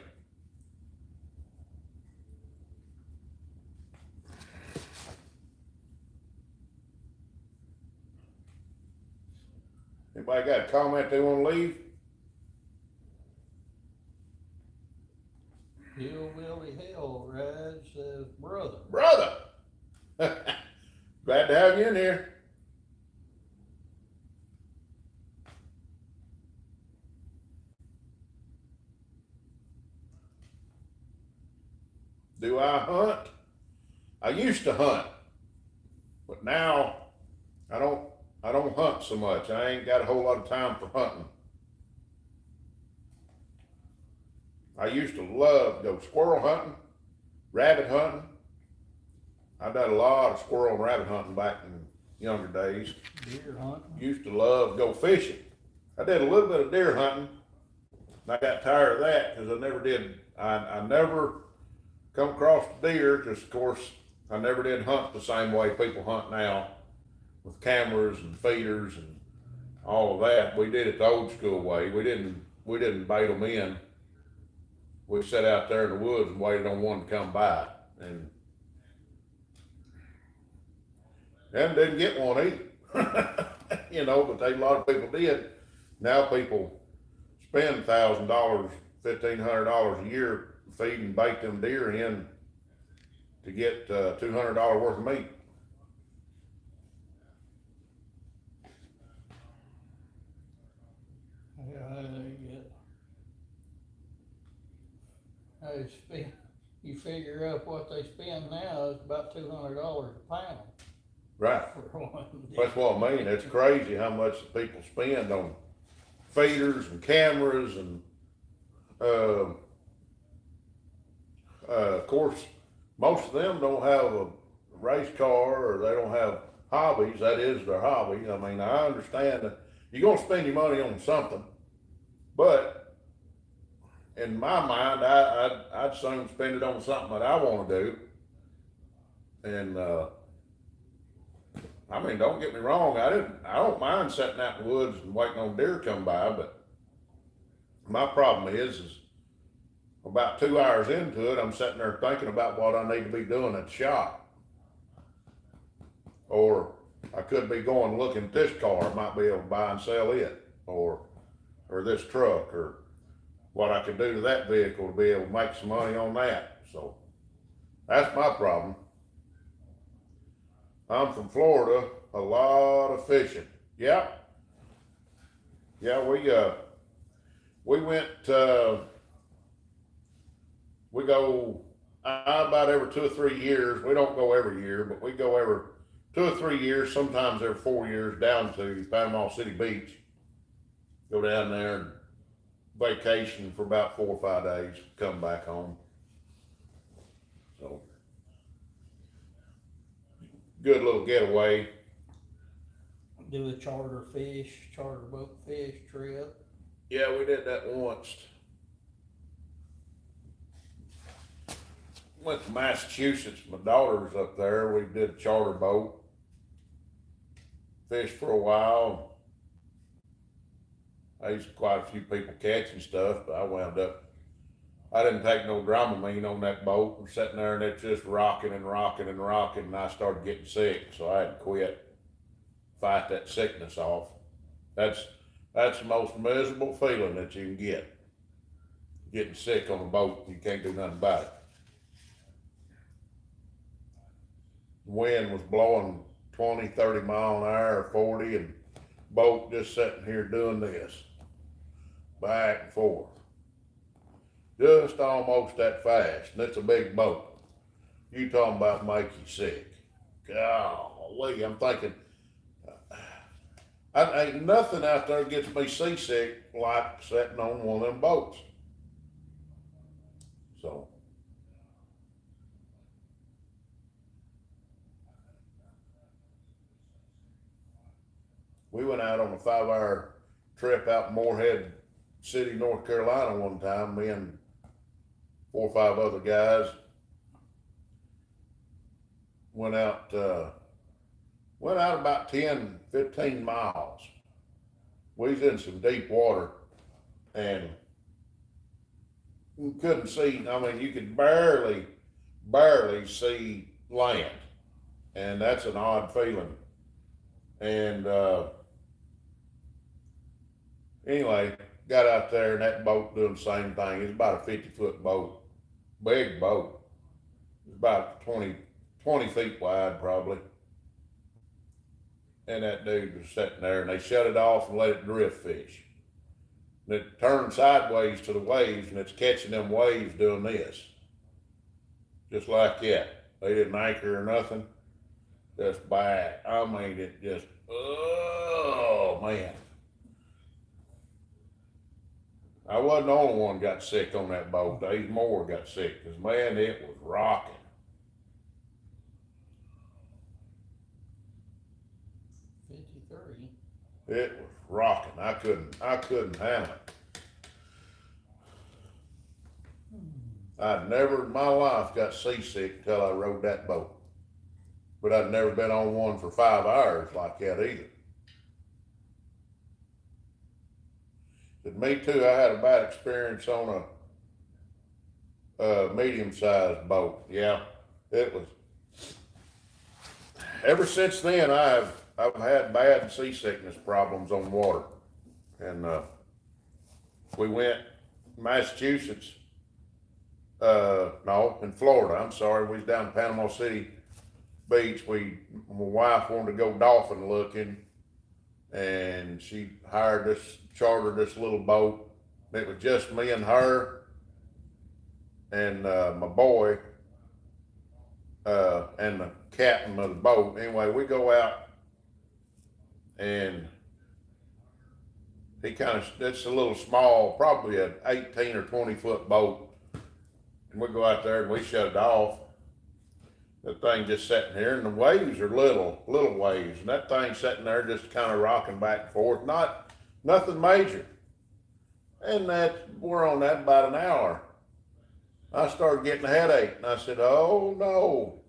Anybody got a comment they want to leave?
Hillbilly Hell Ride says, brother.
Brother! Glad to have you in here. Do I hunt? I used to hunt, but now I don't hunt so much. I ain't got a whole lot of time for hunting. I used to love to go squirrel hunting, rabbit hunting. I done a lot of squirrel and rabbit hunting back in younger days.
Deer hunting.
Used to love to go fishing. I did a little bit of deer hunting, and I got tired of that because I never come across deer because, of course, I never did hunt the same way people hunt now with cameras and feeders and all of that. We did it the old school way. We didn't bait them in. We sat out there in the woods and waited on one to come by, and didn't get one either. You know, but a lot of people did. Now people spend $1,000, $1,500 a year feeding and bait them deer in to get $200 worth of meat.
You figure up what they spend now, it's about $200 a pound
Right.
for one.
That's what I mean. It's crazy how much people spend on feeders and cameras and, of course, most of them don't have a race car or they don't have hobbies. That is their hobby. I mean, I understand that you're gonna spend your money on something, but in my mind, I'd soon spend it on something that I want to do. And I mean, don't get me wrong. I don't mind sitting out in the woods and waiting on deer to come by. But my problem is about 2 hours into it, I'm sitting there thinking about what I need to be doing at the shop, or I could be going looking at this car. I might be able to buy and sell it, or this truck, or what I could do to that vehicle to be able to make some money on that. So that's my problem. I'm from Florida, a lot of fishing. Yeah, we went, we go about every 2 or 3 years. We don't go every year, but we go every 2 or 3 years, sometimes every 4 years, down to Panama City Beach. Go down there and vacation for about 4 or 5 days, come back home. So, good little getaway.
Do a charter boat fish trip.
Yeah, we did that once. Went to Massachusetts, my daughter's up there. We did a charter boat, fished for a while. I used to quite a few people catching stuff, but I didn't take no Dramamine on that boat. I'm sitting there and it's just rocking and rocking and rocking, and I started getting sick, so I had to quit, fight that sickness off. That's the most miserable feeling that you can get, getting sick on a boat and you can't do nothing about it. The wind was blowing 20, 30 mile an hour, 40, and boat just sitting here doing this, back and forth, just almost that fast, and it's a big boat. You talking about make you sick. Golly, I'm thinking, ain't nothing out there gets me seasick like sitting on one of them boats. So, we went out on a 5-hour trip out in Morehead City, North Carolina one time, me and 4 or 5 other guys. Went out about 10, 15 miles. We was in some deep water and you couldn't see, I mean, you could barely see land. And that's an odd feeling. And anyway, got out there and that boat doing the same thing. It's about a 50-foot boat, big boat. It's about 20 feet wide probably. And that dude was sitting there and they shut it off and let it drift fish. And it turned sideways to the waves and it's catching them waves doing this. just like that. They didn't anchor or nothing. Just back. I mean, it just, oh man. I wasn't the only one got sick on that boat. There's more got sick, because man, it was rocking.
53.
It was rocking. I couldn't handle it. I'd never in my life got seasick till I rode that boat. But I'd never been on one for 5 hours like that either. But me too, I had a bad experience on a medium-sized boat. Yeah, it was. Ever since then, I've had bad seasickness problems on water, and we went Massachusetts. No, in Florida. I'm sorry, we was down in Panama City Beach. My wife wanted to go dolphin looking, and she chartered this little boat. It was just me and her and my boy and the captain of the boat. Anyway, we go out, and it's a little small, probably an 18 or 20 foot boat. And we go out there and we shut it off. The thing just sitting here, and the waves are little waves, and that thing sitting there just kind of rocking back and forth, nothing major. And we're on that about an hour. I started getting a headache, and I said, "Oh no!"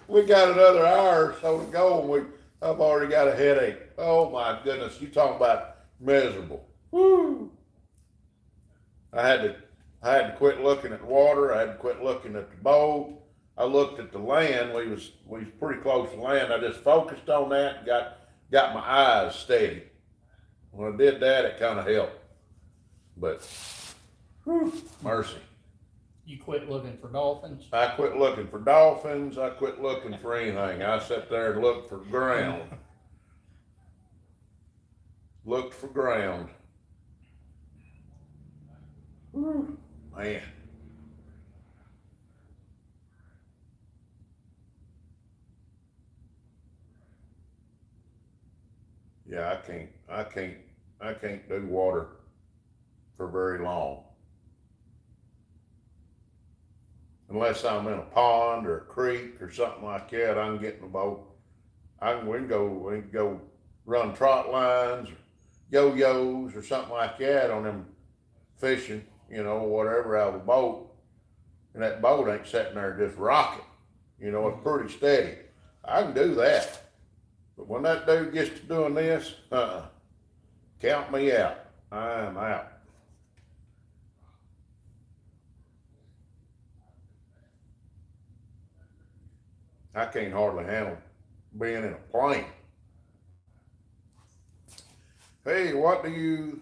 we got another hour or so to go, and I've already got a headache. Oh my goodness, you talking about miserable? Woo! I had to quit looking at the water. I had to quit looking at the boat. I looked at the land. We was pretty close to land. I just focused on that and got my eyes steady. When I did that, it kind of helped. But whew, mercy.
You quit looking for dolphins?
I quit looking for dolphins. I quit looking for anything. I sat there and looked for ground. Looked for ground. Whew, man. Yeah, I can't do water for very long. Unless I'm in a pond or a creek or something like that, I can get in the boat. We can go run trot lines, or yo-yos or something like that on them fishing, whatever, out of the boat. And that boat ain't sitting there just rocking. It's pretty steady. I can do that. But when that dude gets to doing this, count me out. I am out. I can't hardly handle being in a plane. Hey, what do you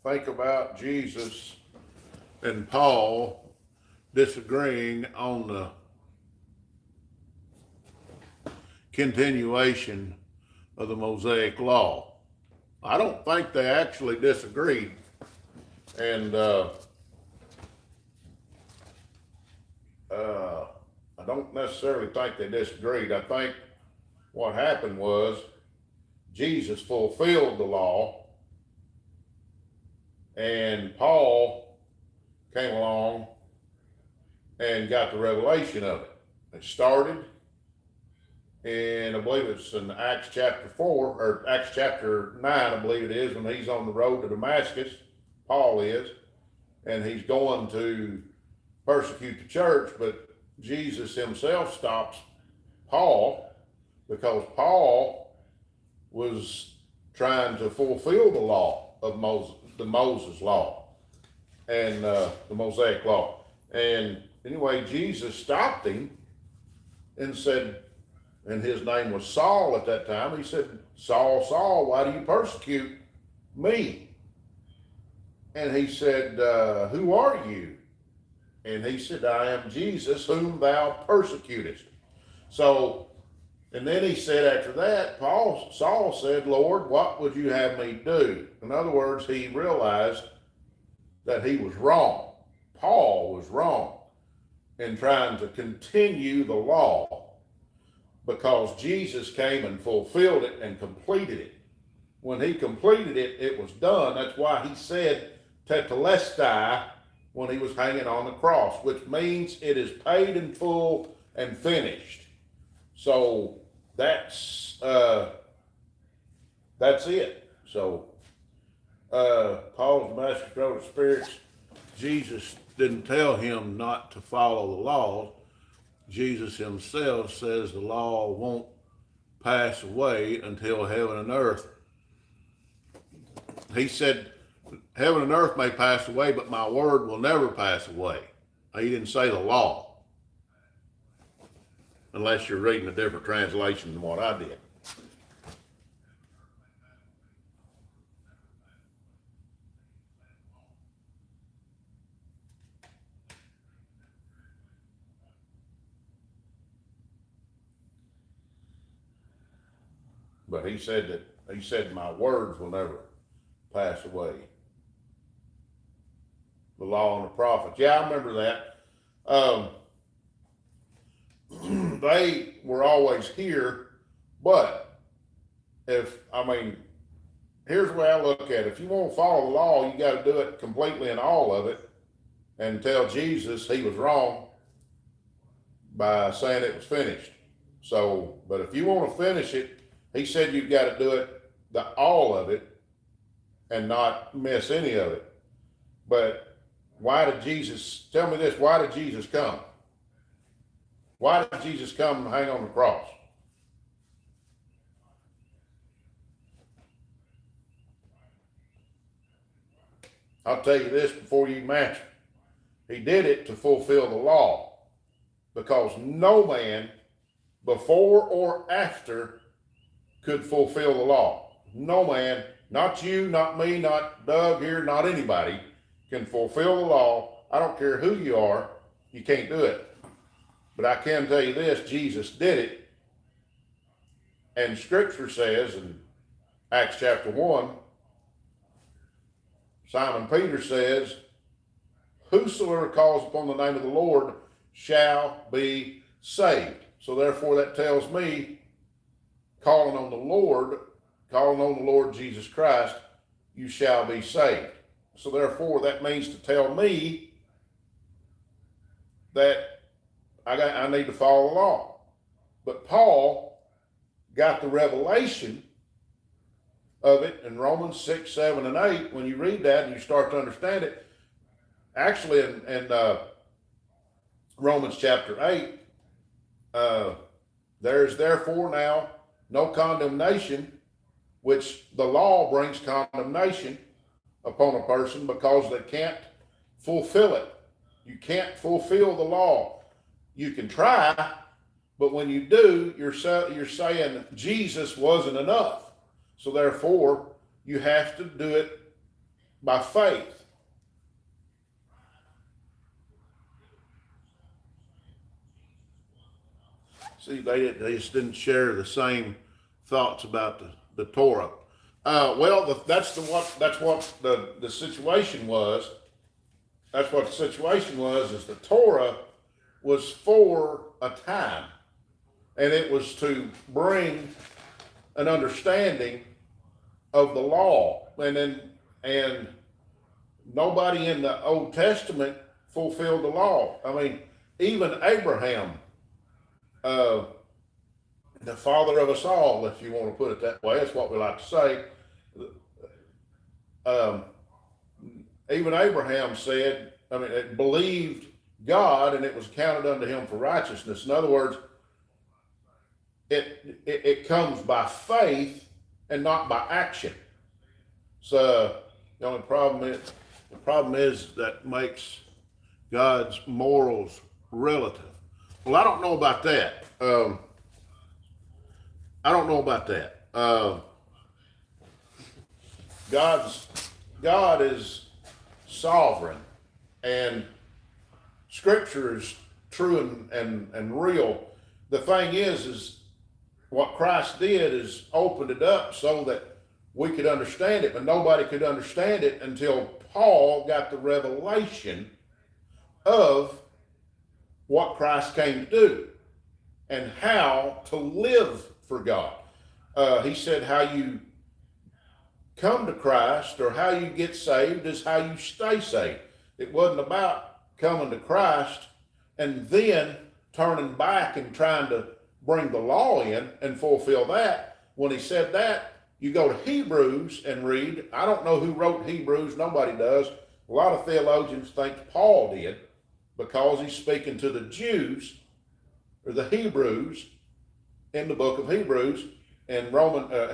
think about Jesus and Paul disagreeing on the continuation of the Mosaic Law? I don't think they actually disagreed, and I don't necessarily think they disagreed. I think what happened was Jesus fulfilled the law, and Paul came along and got the revelation of it. It started in, I believe it's in Acts chapter 4, or Acts chapter 9, I believe it is, when he's on the road to Damascus, Paul is, and he's going to persecute the church, but Jesus himself stops Paul because Paul was trying to fulfill the law of Moses, the Moses law, and the Mosaic law. And anyway, Jesus stopped him and said, and his name was Saul at that time, he said, "Saul, Saul, why do you persecute me?" And he said, "Who are you?" And he said, "I am Jesus whom thou persecutest." So, and then he said after that, Saul said, "Lord, what would you have me do?" In other words, he realized that he was wrong. Paul was wrong in trying to continue the law, because Jesus came and fulfilled it and completed it. When he completed it, it was done. That's why he said tetelestai when he was hanging on the cross, which means it is paid in full and finished. So that's it. So Paul's master control of spirits, Jesus didn't tell him not to follow the laws. Jesus himself says the law won't pass away until heaven and earth. He said, heaven and earth may pass away, but my word will never pass away. He didn't say the law, unless you're reading a different translation than what I did. But he said my words will never pass away. The law and the prophets. Yeah, I remember that. They were always here, but here's the way I look at it. If you want to follow the law, you got to do it completely in all of it and tell Jesus he was wrong by saying it was finished. So, but if you want to finish it, he said you've got to do it, all of it, and not miss any of it. But why did Jesus, tell me this, why did Jesus come? Why did Jesus come and hang on the cross? I'll tell you this before you match it. He did it to fulfill the law, because no man before or after could fulfill the law. No man, not you, not me, not Doug here, not anybody can fulfill the law. I don't care who you are, you can't do it. But I can tell you this, Jesus did it. And scripture says in Acts chapter 1, Simon Peter says, whosoever calls upon the name of the Lord shall be saved. So therefore that tells me, calling on the Lord Jesus Christ, you shall be saved. So therefore that means to tell me that I need to follow the law. But Paul got the revelation of it in Romans 6, 7, and 8. When you read that and you start to understand it, actually in Romans chapter 8, there's therefore now no condemnation, which the law brings condemnation upon a person because they can't fulfill it. You can't fulfill the law. You can try, but when you do, you're saying Jesus wasn't enough. So therefore, you have to do it by faith. See, they just didn't share the same thoughts about the Torah. That's what the situation was. That's what the situation was, is the Torah was for a time. And it was to bring an understanding of the law. And nobody in the Old Testament fulfilled the law. I mean, even Abraham, the father of us all, if you want to put it that way, that's what we like to say. Even Abraham said, it believed God and it was counted unto him for righteousness. In other words, it comes by faith and not by action. So the only problem is that makes God's morals relative. Well, I don't know about that. God is sovereign, and Scripture is true and real. The thing is what Christ did is opened it up so that we could understand it, but nobody could understand it until Paul got the revelation of what Christ came to do and how to live for God. He said how you come to Christ or how you get saved is how you stay saved. It wasn't about coming to Christ and then turning back and trying to bring the law in and fulfill that. When he said that, you go to Hebrews and read. I don't know who wrote Hebrews, nobody does. A lot of theologians think Paul did because he's speaking to the Jews or the Hebrews in the book of Hebrews. In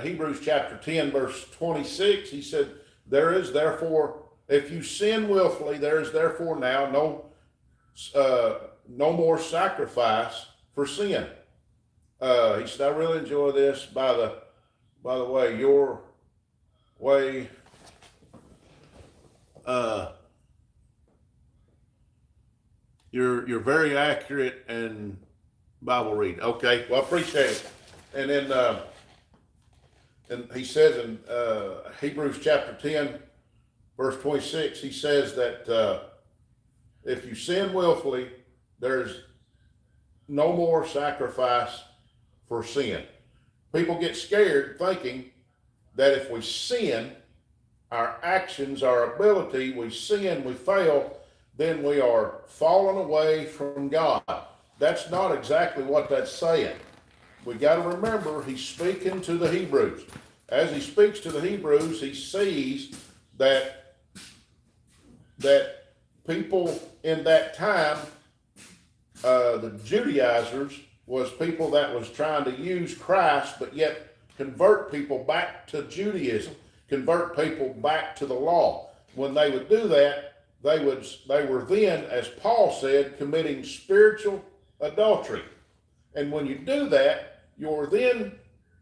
Hebrews chapter 10, verse 26, he said, there is therefore, if you sin willfully, there is therefore now no more sacrifice for sin. He said, I really enjoy this. By the way, your way, you're very accurate and Bible reading. Okay, well, I appreciate it. And then, and he says in Hebrews chapter 10, verse 26, he says that if you sin willfully, there's no more sacrifice for sin. People get scared thinking that if we sin, our actions, our ability, we sin, we fail, then we are falling away from God. That's not exactly what that's saying. We got to remember he's speaking to the Hebrews. As he speaks to the Hebrews, he sees that people in that time, the Judaizers, was people that was trying to use Christ, but yet convert people back to Judaism, convert people back to the law. When they would do that, they were then, as Paul said, committing spiritual adultery. And when you do that, you're then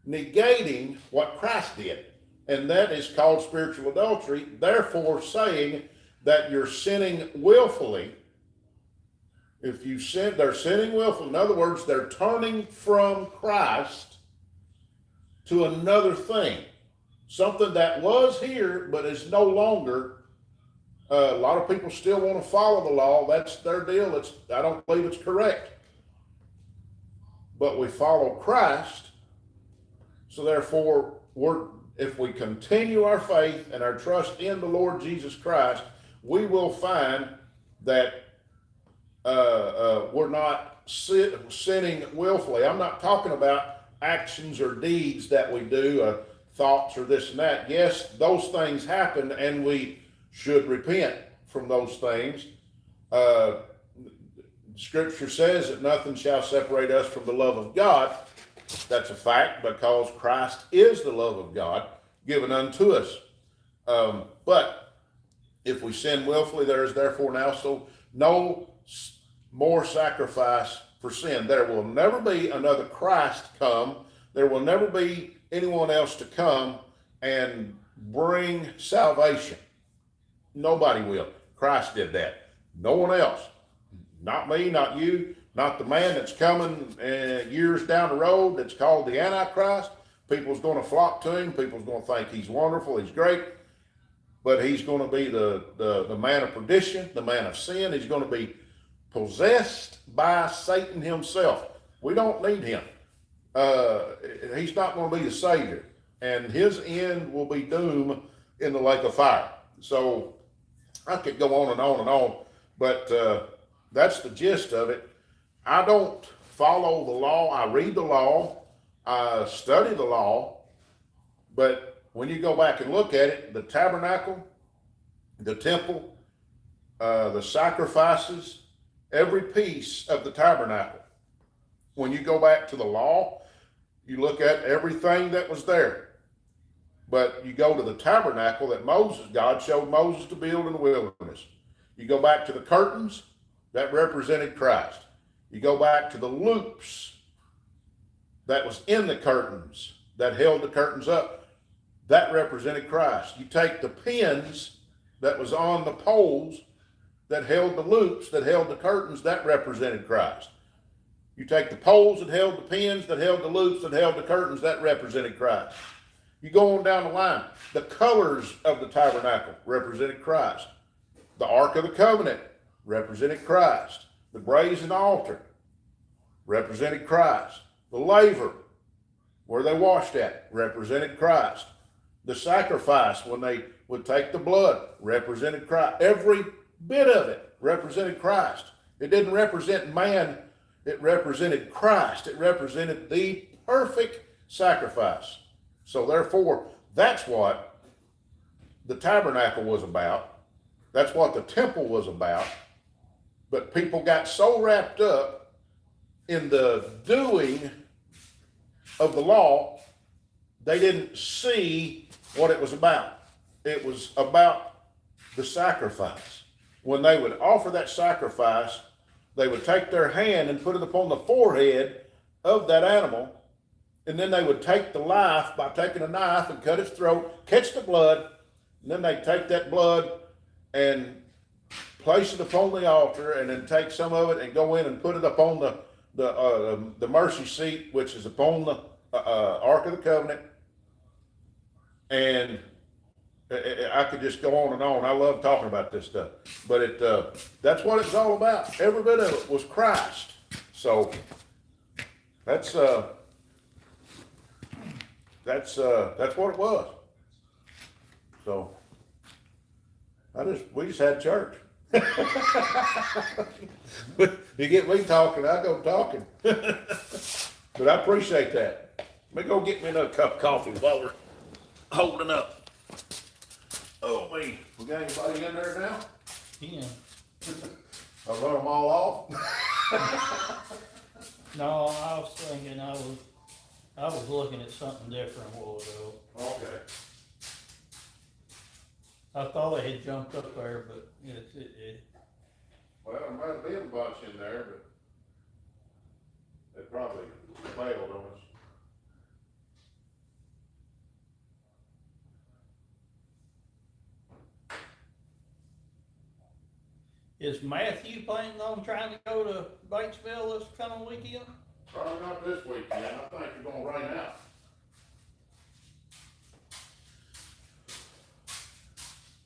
negating what Christ did. And that is called spiritual adultery, therefore saying that you're sinning willfully. If you sin, they're sinning willfully. In other words, they're turning from Christ to another thing. Something that was here, but is no longer. A lot of people still want to follow the law. That's their deal. I don't believe it's correct. But we follow Christ. So therefore, if we continue our faith and our trust in the Lord Jesus Christ, we will find that we're not sinning willfully. I'm not talking about actions or deeds that we do, thoughts or this and that. Yes, those things happen and we should repent from those things. Scripture says that nothing shall separate us from the love of God. That's a fact, because Christ is the love of God given unto us. But if we sin willfully, there is therefore now no more sacrifice for sin. There will never be another Christ come. There will never be anyone else to come and bring salvation. Nobody will. Christ did that. No one else. Not me, not you, not the man that's coming years down the road that's called the Antichrist. People's going to flock to him. People's going to think he's wonderful, he's great. But he's going to be the man of perdition, the man of sin. He's going to be possessed by Satan himself. We don't need him. He's not going to be the Savior. And his end will be doom in the lake of fire. So I could go on and on and on. But that's the gist of it. I don't follow the law. I read the law. I study the law. But when you go back and look at it, the tabernacle, the temple, the sacrifices, every piece of the tabernacle, when you go back to the law, you look at everything that was there. But you go to the tabernacle that God showed Moses to build in the wilderness. You go back to the curtains, that represented Christ. You go back to the loops that was in the curtains, that held the curtains up, that represented Christ. You take the pins that was on the poles that held the loops, that held the curtains, that represented Christ. You take the poles that held the pins, that held the loops, that held the curtains, that represented Christ. You go on down the line. The colors of the tabernacle represented Christ. The Ark of the Covenant represented Christ. The brazen altar represented Christ. The laver, where they washed at, represented Christ. The sacrifice, when they would take the blood, represented Christ. Every bit of it represented Christ. It didn't represent man, it represented Christ. It represented the perfect sacrifice. So therefore, that's what the tabernacle was about. That's what the temple was about. But people got so wrapped up in the doing of the law, they didn't see what it was about. It was about the sacrifice. When they would offer that sacrifice, they would take their hand and put it upon the forehead of that animal, and then they would take the life by taking a knife and cut its throat, catch the blood, and then they'd take that blood and place it upon the altar, and then take some of it and go in and put it upon the mercy seat, which is upon the Ark of the Covenant. And I could just go on and on. I love talking about this stuff, but that's what it's all about. Every bit of it was Christ. So that's what it was. So we just had church. You get me talking, I go talking. But I appreciate that. Let me go get me another cup of coffee while we're holding up. Oh me, we got anybody in there now?
Yeah.
I'll run them all off.
No, I was thinking I was looking at something different a while ago.
Okay.
I thought they had jumped up there, but
Well, there might have been a bunch in there, but they probably failed on us.
is Matthew planning on trying to go to Batesville this coming weekend?
Probably not this weekend. I think you're gonna rain out.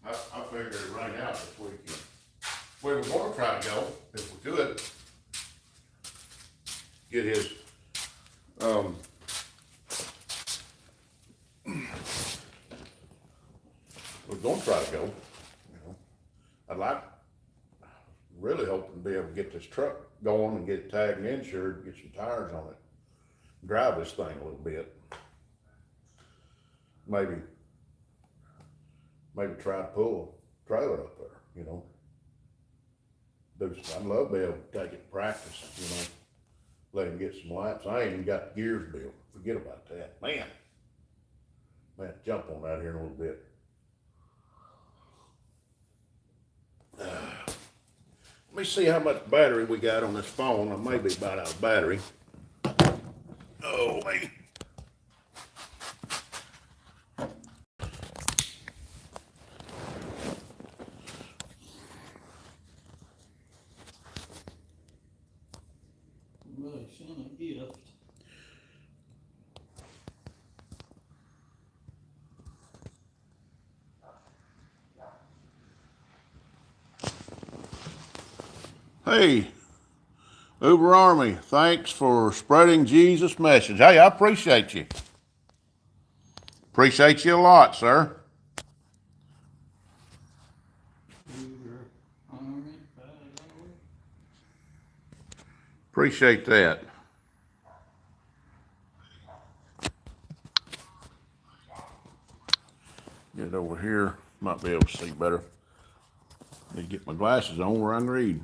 I figured it'd rain out this weekend. We were gonna try to go, if we could. Get his, we're gonna try to go, you know. Really hoping to be able to get this truck going and get it tagged and insured, get some tires on it. Drive this thing a little bit. Maybe try to pull a trailer up there, you know. I'd love to be able to take it to practice, you know. Let him get some laps. I ain't even got the gears built. Forget about that. Man, jump on that here in a little bit. Let me see how much battery we got on this phone. I may be about out of battery. Oh, man.
Really sent a gift.
Hey, Uber Army, thanks for spreading Jesus' message. Hey, I appreciate you. Appreciate you a lot, sir. Appreciate that. Get over here, might be able to see better. Need to get my glasses on where I can read.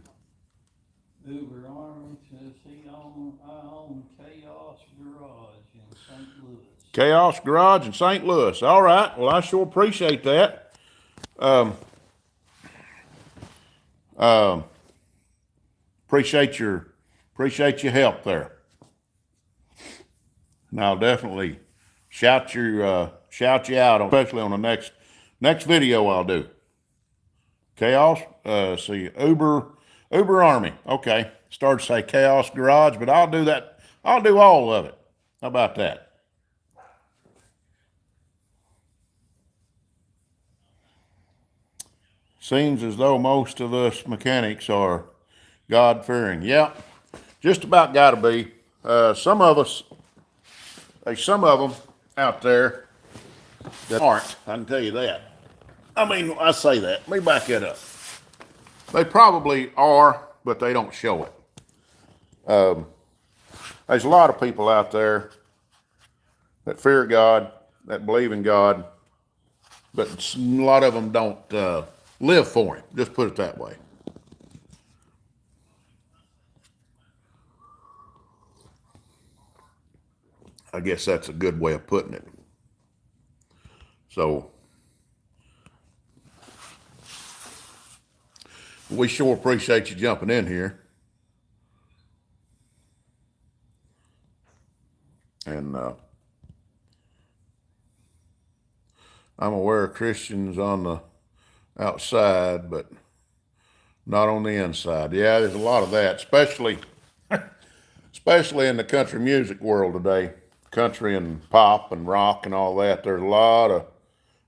Uber Army says I own Chaos Garage in St. Louis.
Chaos Garage in St. Louis. All right. Well, I sure appreciate that. Appreciate your help there. And I'll definitely shout you out, especially on the next video I'll do. Chaos. See, Uber Army. Okay. Started to say Chaos Garage, but I'll do that. I'll do all of it. How about that? Seems as though most of us mechanics are God-fearing. Yeah, just about got to be. Some of us, there's some of them out there that aren't. I can tell you that. I mean, I say that. Let me back that up. They probably are, but they don't show it. There's a lot of people out there that fear God, that believe in God, but a lot of them don't live for Him. Just put it that way. I guess that's a good way of putting it. So, we sure appreciate you jumping in here. And I'm aware of Christians on the outside, but not on the inside. Yeah, there's a lot of that, especially in the country music world today. Country and pop and rock and all that. There's a lot of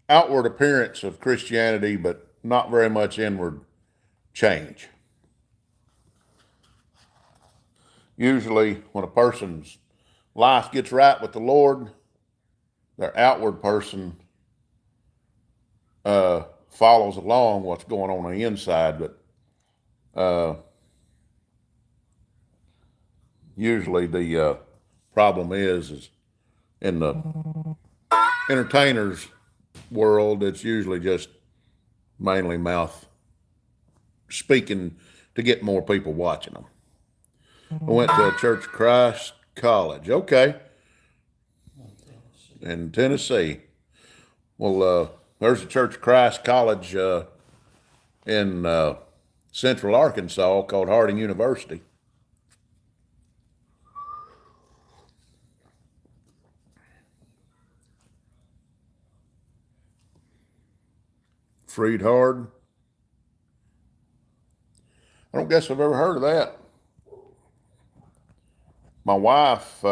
outward appearance of Christianity, but not very much inward change. Usually, when a person's life gets right with the Lord, their outward person follows along what's going on the inside, but usually the problem is in the entertainers world, it's usually just mainly mouth speaking to get more people watching them. I went to a Church of Christ college. Okay. In Tennessee. Well, there's a Church of Christ college in central Arkansas called Harding University. Freed Hard. I don't guess I've ever heard of that. My wife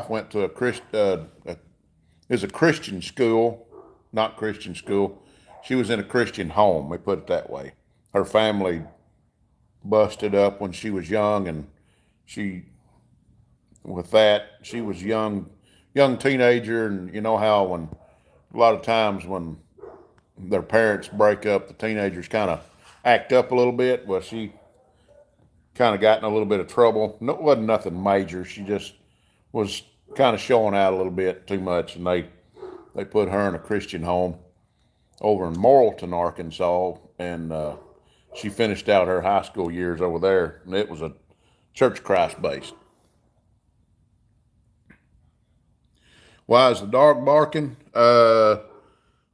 went to a Christian school, not Christian school. She was in a Christian home, we put it that way. Her family busted up when she was young, and she was young teenager, and you know how when a lot of times when their parents break up, the teenagers kind of act up a little bit. Well, she kind of got in a little bit of trouble. No, it wasn't nothing major. She just was kind of showing out a little bit too much, and they put her in a Christian home over in Morrilton, Arkansas, and she finished out her high school years over there, and it was a Church of Christ based. Why is the dog barking?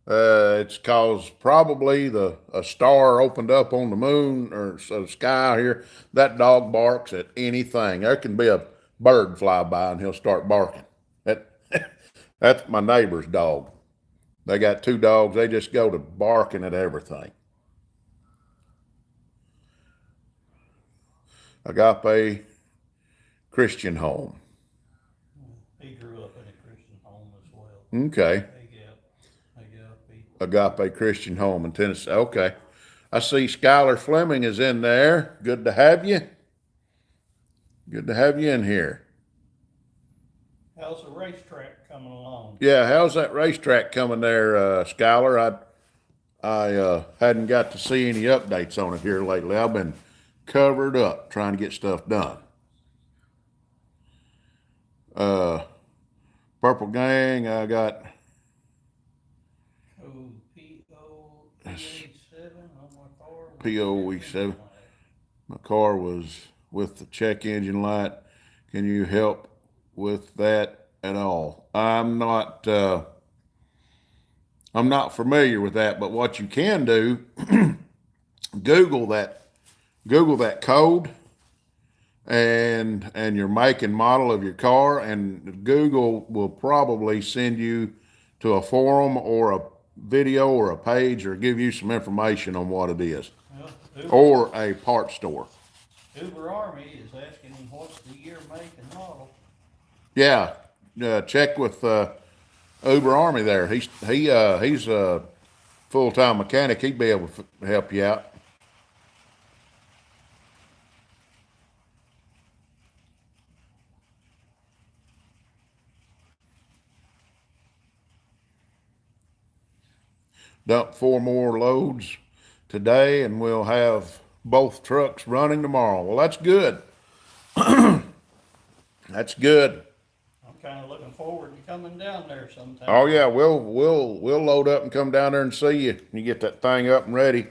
It's cause probably a star opened up on the moon or the sky here. That dog barks at anything. There can be a bird fly by and he'll start barking. That's my neighbor's dog. They got 2 dogs. They just go to barking at everything. Agape Christian home.
He grew up in a Christian home as well.
Okay.
Agape.
Agape Christian home in Tennessee. Okay. I see Skylar Fleming is in there. Good to have you. Good to have you in here.
How's the racetrack coming along?
Yeah, how's that racetrack coming there, Skylar? I hadn't got to see any updates on it here lately. I've been covered up trying to get stuff done. Purple Gang, I got
PO-E7 on my car.
PO-E7. My car was with the check engine light. Can you help with that at all? I'm not familiar with that, but what you can do, Google that code and your make and model of your car, and Google will probably send you to a forum or a video or a page or give you some information on what it is.
Well,
Or a parts store.
Uber Army is asking him what's the year, make, and model.
Yeah, check with Uber Army there. He's full-time mechanic, he'd be able to help you out. Dump 4 more loads today, and we'll have both trucks running tomorrow. Well, that's good. That's good.
I'm kinda looking forward to coming down there sometime.
Oh yeah, we'll load up and come down there and see you. You get that thing up and ready.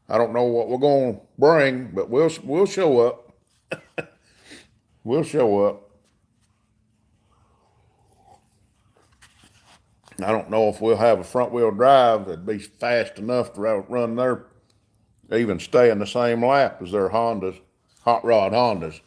I don't know what we're gonna bring, but we'll show up. We'll show up. I don't know if we'll have a front wheel drive that'd be fast enough to run their, even stay in the same lap as their Hondas, hot rod Hondas.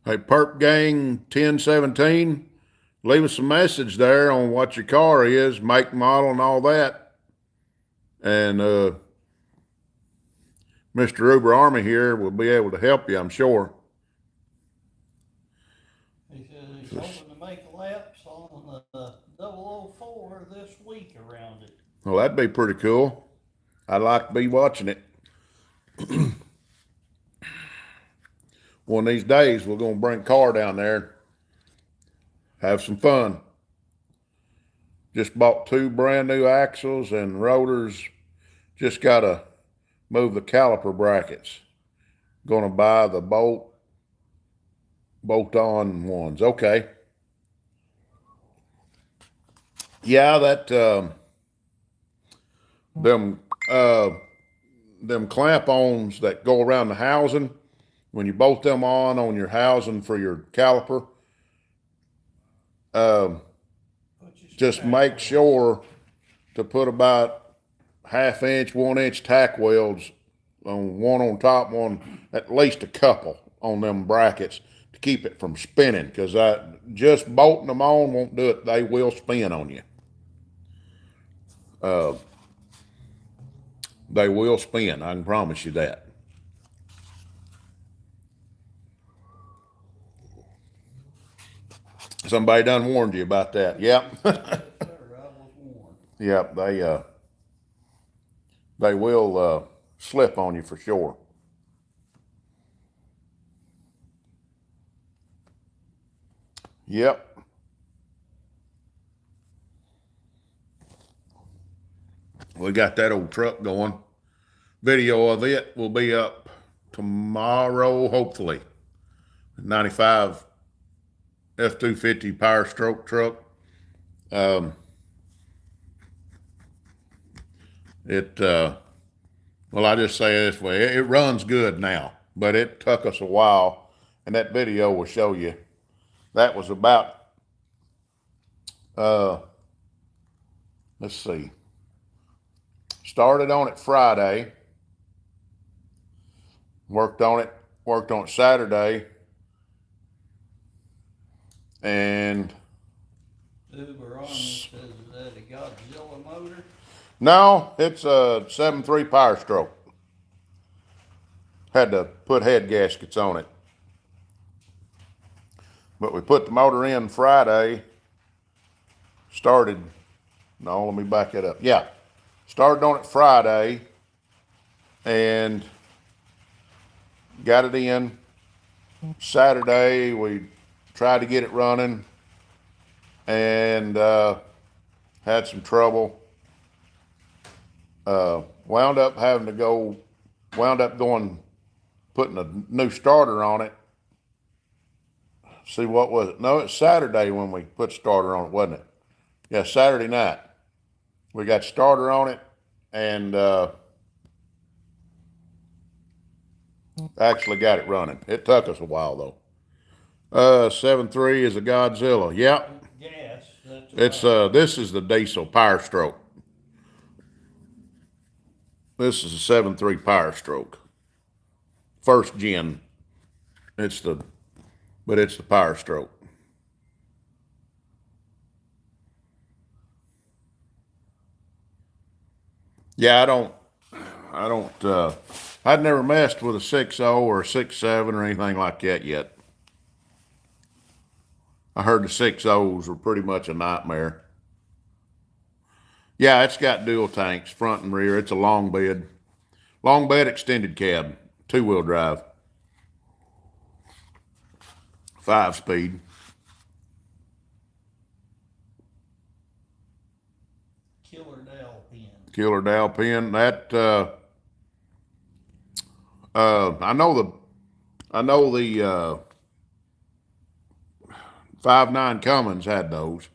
Hey, Perp Gang 1017, leave us a message there on what your car is, make, model, and all that. And Mr. Uber Army here will be able to help you, I'm sure.
He says he's hoping to make laps on the 004 this week around it.
Well, that'd be pretty cool. I'd like to be watching it. One of these days, we're going to bring a car down there, have some fun. Just bought 2 brand new axles and rotors. Just got to move the caliper brackets. Going to buy the bolt-on ones. Okay. Yeah, that them clamp-ons that go around the housing, when you bolt them on your housing for your caliper, just make sure to put about 1/2 inch, 1 inch tack welds on one on top, one, at least a couple on them brackets to keep it from spinning, because just bolting them on won't do it. They will spin on you. They will spin, I can promise you that. Somebody done warned you about that. Yep.
Yes, sir, I was warned.
Yep, they will slip on you for sure. Yep. We got that old truck going. Video of it will be up tomorrow, hopefully. 95 F-250 Power Stroke truck. Well, I just say it this way, it runs good now, but it took us a while, and that video will show you. That was about, let's see, started on it Friday, worked on it Saturday, and
Uber Army says that a Godzilla motor.
no, it's a 7.3 Power Stroke. Had to put head gaskets on it. But we put the motor in Friday. No, let me back that up. Yeah, started on it Friday and got it in. Saturday, we tried to get it running and had some trouble. Wound up putting a new starter on it. See, what was it? No, it's Saturday when we put starter on it, wasn't it? Yeah, Saturday night. We got starter on it and actually got it running. It took us a while though. 7.3 is a Godzilla. Yep.
Gas. That's
It's
right.
this is the diesel Power Stroke. This is a 7.3 Power Stroke. First gen. It's the Power Stroke. Yeah, I'd never messed with a 6.0 or a 6.7 or anything like that yet. I heard the 6.0s were pretty much a nightmare. Yeah, it's got dual tanks, front and rear. It's a long bed extended cab, 2-wheel drive, 5 speed.
Killer Dell pen.
Killer Dow pen. I know the 5.9 Cummins had those.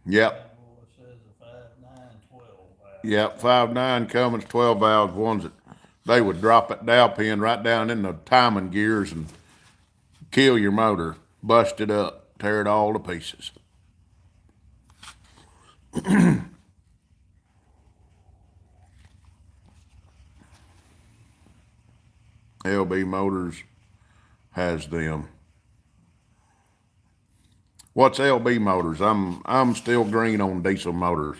Yep.
That boy says a 5.9 12 valve.
Yep, 5.9 Cummins 12 valves ones that they would drop that dowel pin right down in the timing gears and kill your motor, bust it up, tear it all to pieces. LB Motors has them. What's LB Motors? I'm still green on diesel motors.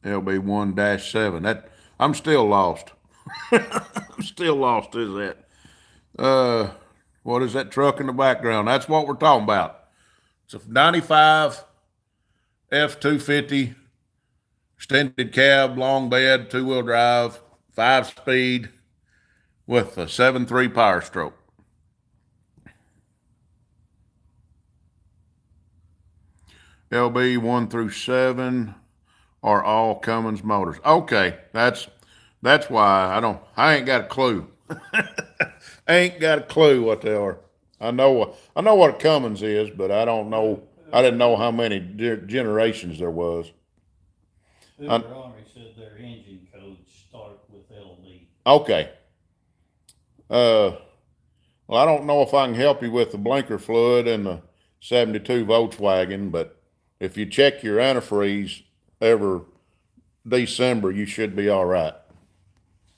LB 1-7. That I'm still lost. I'm still lost is that. What is that truck in the background? That's what we're talking about. It's a 95 F250 extended cab, long bed, 2-wheel drive, 5 speed with a 7.3 power stroke. LB 1-7 are all Cummins motors. Okay, that's why I ain't got a clue. Ain't got a clue what they are. I know what a Cummins is, but I don't know. I didn't know how many generations there was.
Hoover Army said their engine codes start with LB.
Okay. Well, I don't know if I can help you with the blinker fluid and the 72 Volkswagen, but if you check your antifreeze every December, you should be all right.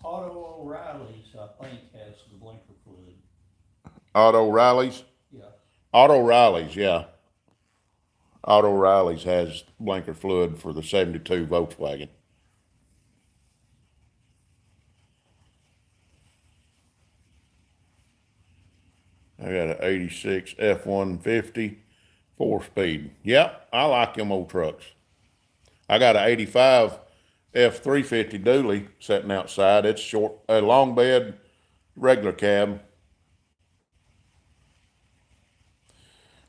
Otto O'Reilly's, I think, has the blinker fluid.
Auto Riley's?
Yeah.
Auto Riley's, yeah. Auto Riley's has blinker fluid for the 72 Volkswagen. I got an 86 F-150 4-speed. Yep, I like them old trucks. I got an 85 F-350 dually sitting outside. It's short, a long bed, regular cab.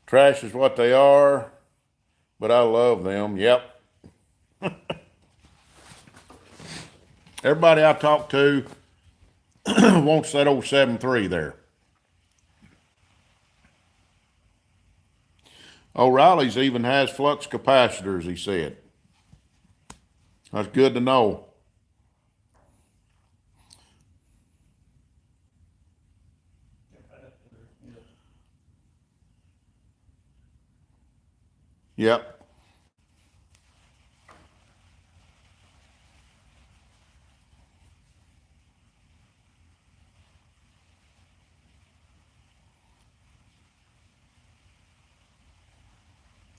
Trash is what they are, but I love them. Yep. Everybody I talk to wants that old 7.3 there. O'Reilly's even has flux capacitors, he said. That's good to know. Yep.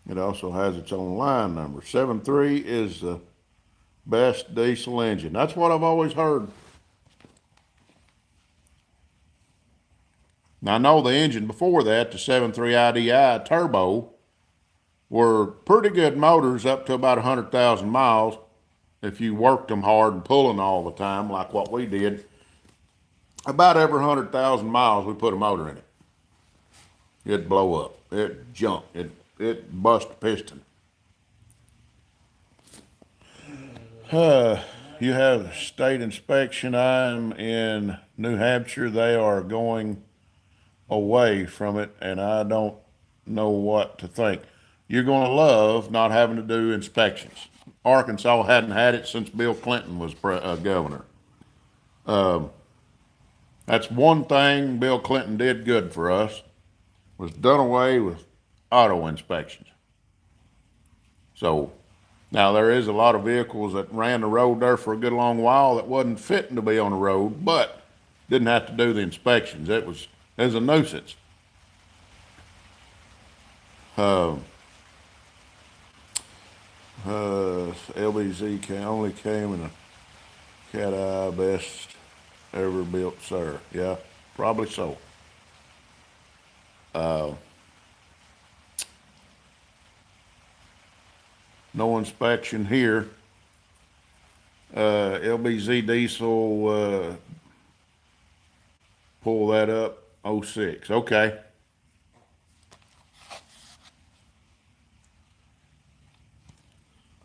It also has its own line number. 7.3 is the best diesel engine. That's what I've always heard. Now, I know the engine before that, the 7.3 IDI turbo, were pretty good motors up to about 100,000 miles if you worked them hard and pulling all the time like what we did. About every 100,000 miles we put a motor in it. It'd blow up. It'd jump. It bust a piston. You have state inspection. I'm in New Hampshire. They are going away from it, and I don't know what to think. You're going to love not having to do inspections. Arkansas hadn't had it since Bill Clinton was governor. That's one thing Bill Clinton did good for us, was done away with auto inspections. So now there is a lot of vehicles that ran the road there for a good long while that wasn't fitting to be on the road, but didn't have to do the inspections. It was a nuisance. LBZ only came in a cat eye, best ever built, sir. Yeah, probably so. No inspection here. LBZ diesel, pull that up, 06, okay.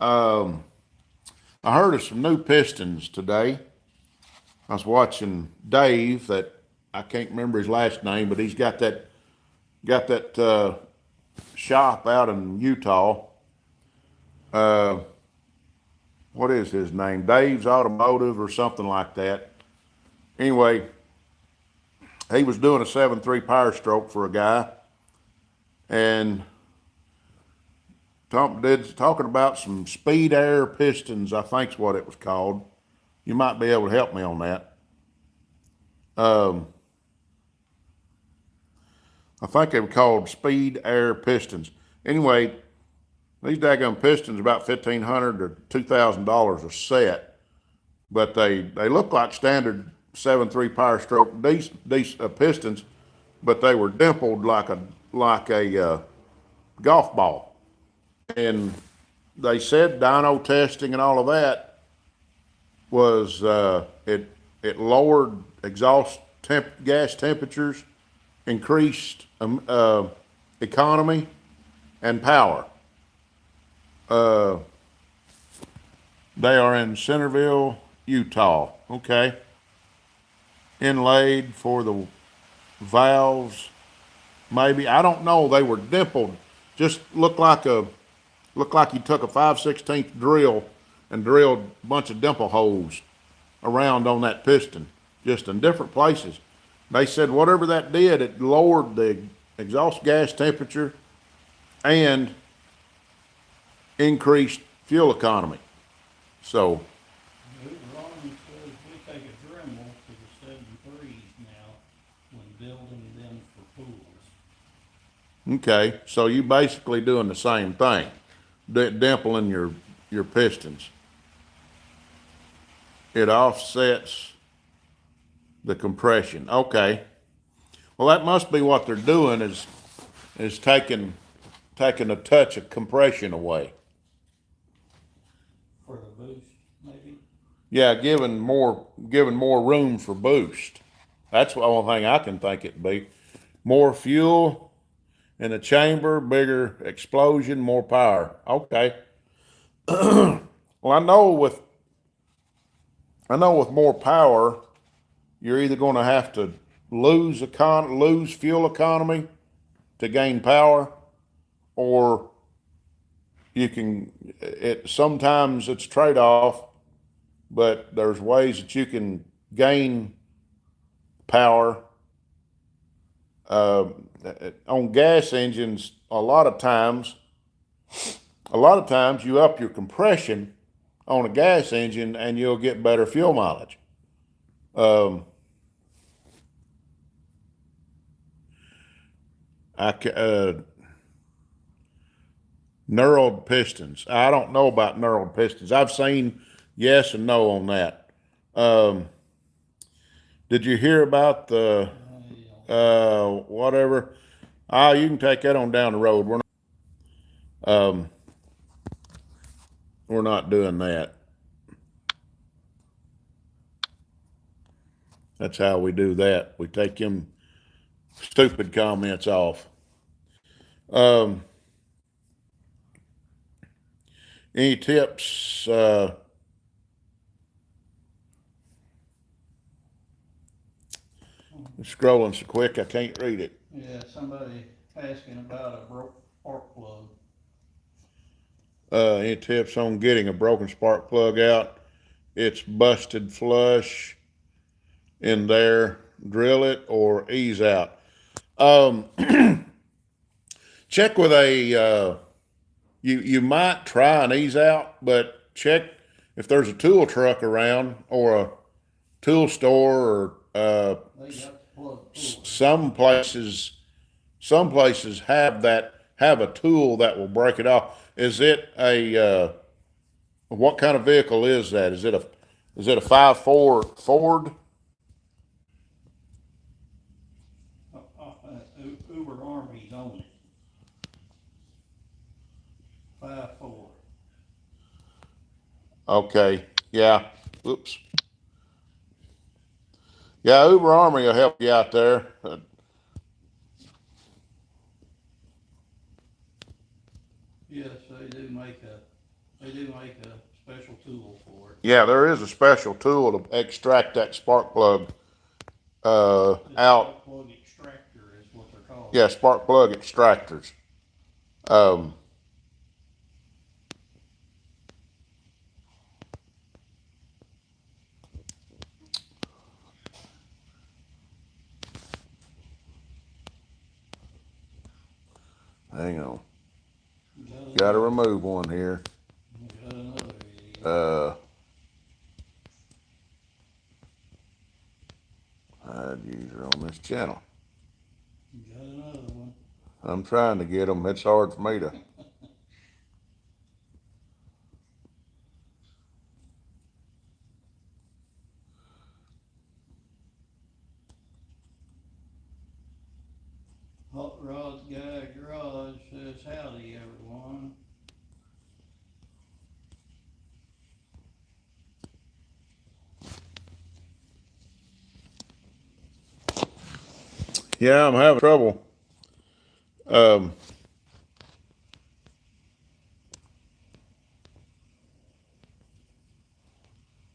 I heard of some new pistons today. I was watching Dave, that I can't remember his last name, but he's got that shop out in Utah. What is his name? Dave's Automotive or something like that. Anyway, he was doing a 7.3 Power Stroke for a guy, and talking about some Speed Air pistons, I think's what it was called. You might be able to help me on that. I think they were called Speed Air pistons. Anyway, these daggone pistons are about $1,500 to $2,000 a set, but they look like standard 7.3 Power Stroke pistons, but they were dimpled like a golf ball. And they said dyno testing and all of that was it lowered exhaust gas temperatures, increased economy and power. They are in Centerville, Utah. Okay. Inlaid for the valves, maybe. I don't know. They were dimpled. Just looked like you took a 5/16 drill and drilled a bunch of dimple holes around on that piston, just in different places. They said whatever that did, it lowered the exhaust gas temperature and increased fuel economy. So
Ron says we take a Dremel to the 7.3s now when building them for pools.
okay, so you basically doing the same thing, dimpling your pistons. It offsets the compression. Okay. Well, that must be what they're doing, is taking a touch of compression away.
For the boost, maybe?
Yeah, giving more room for boost. That's the only thing I can think it'd be. More fuel in the chamber, bigger explosion, more power. Okay. Well, I know with more power, you're either going to have to lose fuel economy to gain power, or you can. Sometimes it's trade-off, but there's ways that you can gain power. On gas engines, a lot of times you up your compression on a gas engine and you'll get better fuel mileage. Knurled pistons. I don't know about knurled pistons. I've seen yes and no on that. Did you hear about the whatever? You can take that on down the road. We're not doing that. That's how we do that. We take them stupid comments off. Any tips? Scrolling so quick I can't read it.
Yeah, somebody asking about a broke spark plug.
Any tips on getting a broken spark plug out? It's busted flush in there. Drill it or ease out. Um, check with a, you might try an ease out, but check if there's a tool truck around or a tool store or,
They got plug tools.
some places have a tool that will break it off. Is it what kind of vehicle is that? Is it a 5.4 Ford?
Uber Army's on it. 5.4.
Okay, yeah. Oops. Yeah, Uber Army will help you out there.
Yes, they do make a special tool for it.
Yeah, there is a special tool to extract that spark plug out.
Spark plug extractor is what they're called.
Yeah, spark plug extractors. Um, hang on. Got to remove one here.
Got another idiot.
Hide user on this channel.
Got another one.
I'm trying to get them. It's hard for me to.
Hot Rod's Guy Garage says howdy everyone.
Yeah, I'm having trouble.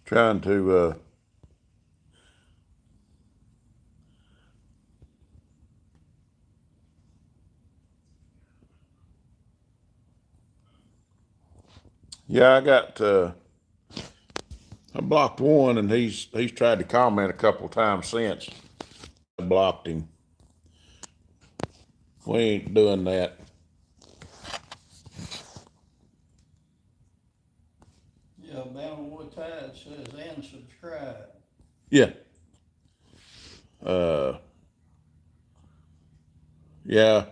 Trying to. Yeah, I got. I blocked one, and he's tried to comment a couple times since. I blocked him. We ain't doing that.
Yeah, Boundwood Tide says and subscribe.
Yeah. Yeah.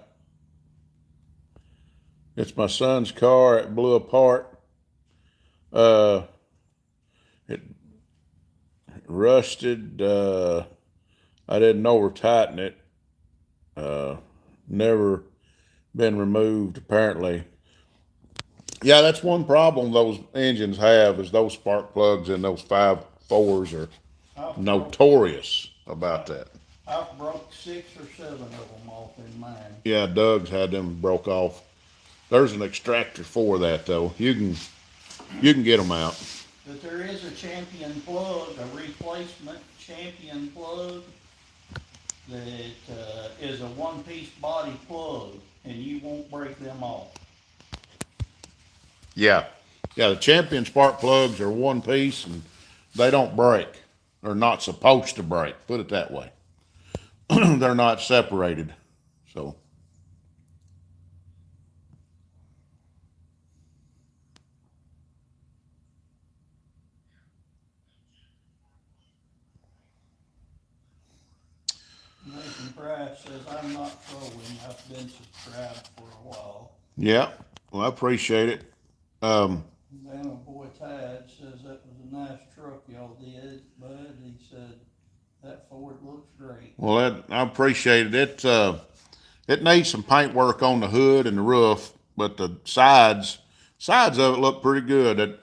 It's my son's car. It blew apart. It rusted. I didn't over tighten it. Never been removed apparently. Yeah, that's one problem those engines have is those spark plugs and those 5.4s are notorious about that.
I've broke 6 or 7 of them off in mine.
Yeah, Doug's had them broke off. There's an extractor for that though. You can get them out.
But there is a champion plug, a replacement champion plug that is a one-piece body plug, and you won't break them off.
Yeah. Yeah, the Champion spark plugs are one piece and they don't break. They're not supposed to break, put it that way. They're not separated. So
Nathan Price says, I'm not trolling, I've been subscribed for a while.
yeah, well I appreciate it.
Then Boy Tide says that was a nice truck y'all did, bud. He said that Ford looks great.
Well, I appreciate it. It needs some paint work on the hood and the roof, but the sides of it look pretty good.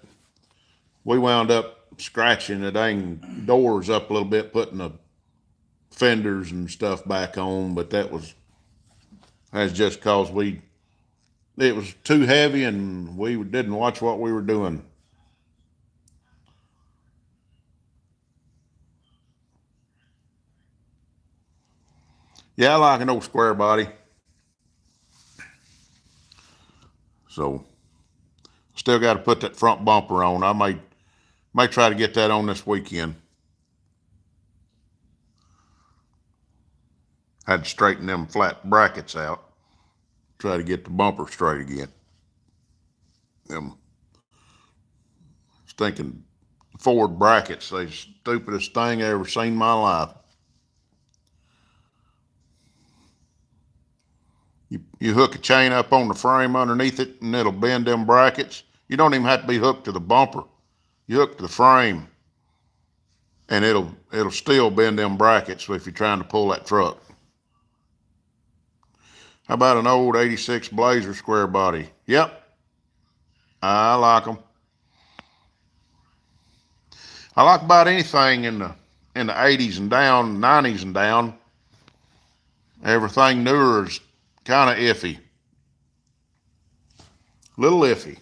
We wound up scratching the dang doors up a little bit, putting the fenders and stuff back on, but that's just cause it was too heavy and we didn't watch what we were doing. Yeah, I like an old square body. So Still got to put that front bumper on. I may try to get that on this weekend. Had to straighten them flat brackets out. Try to get the bumper straight again. Them stinking Ford brackets, they stupidest thing I ever seen in my life. You hook a chain up on the frame underneath it and it'll bend them brackets. You don't even have to be hooked to the bumper. You hook to the frame and it'll still bend them brackets if you're trying to pull that truck. How about an old 86 Blazer square body? Yep, I like them. I like about anything in the 80s and down, 90s and down. Everything newer is kind of iffy. Little iffy.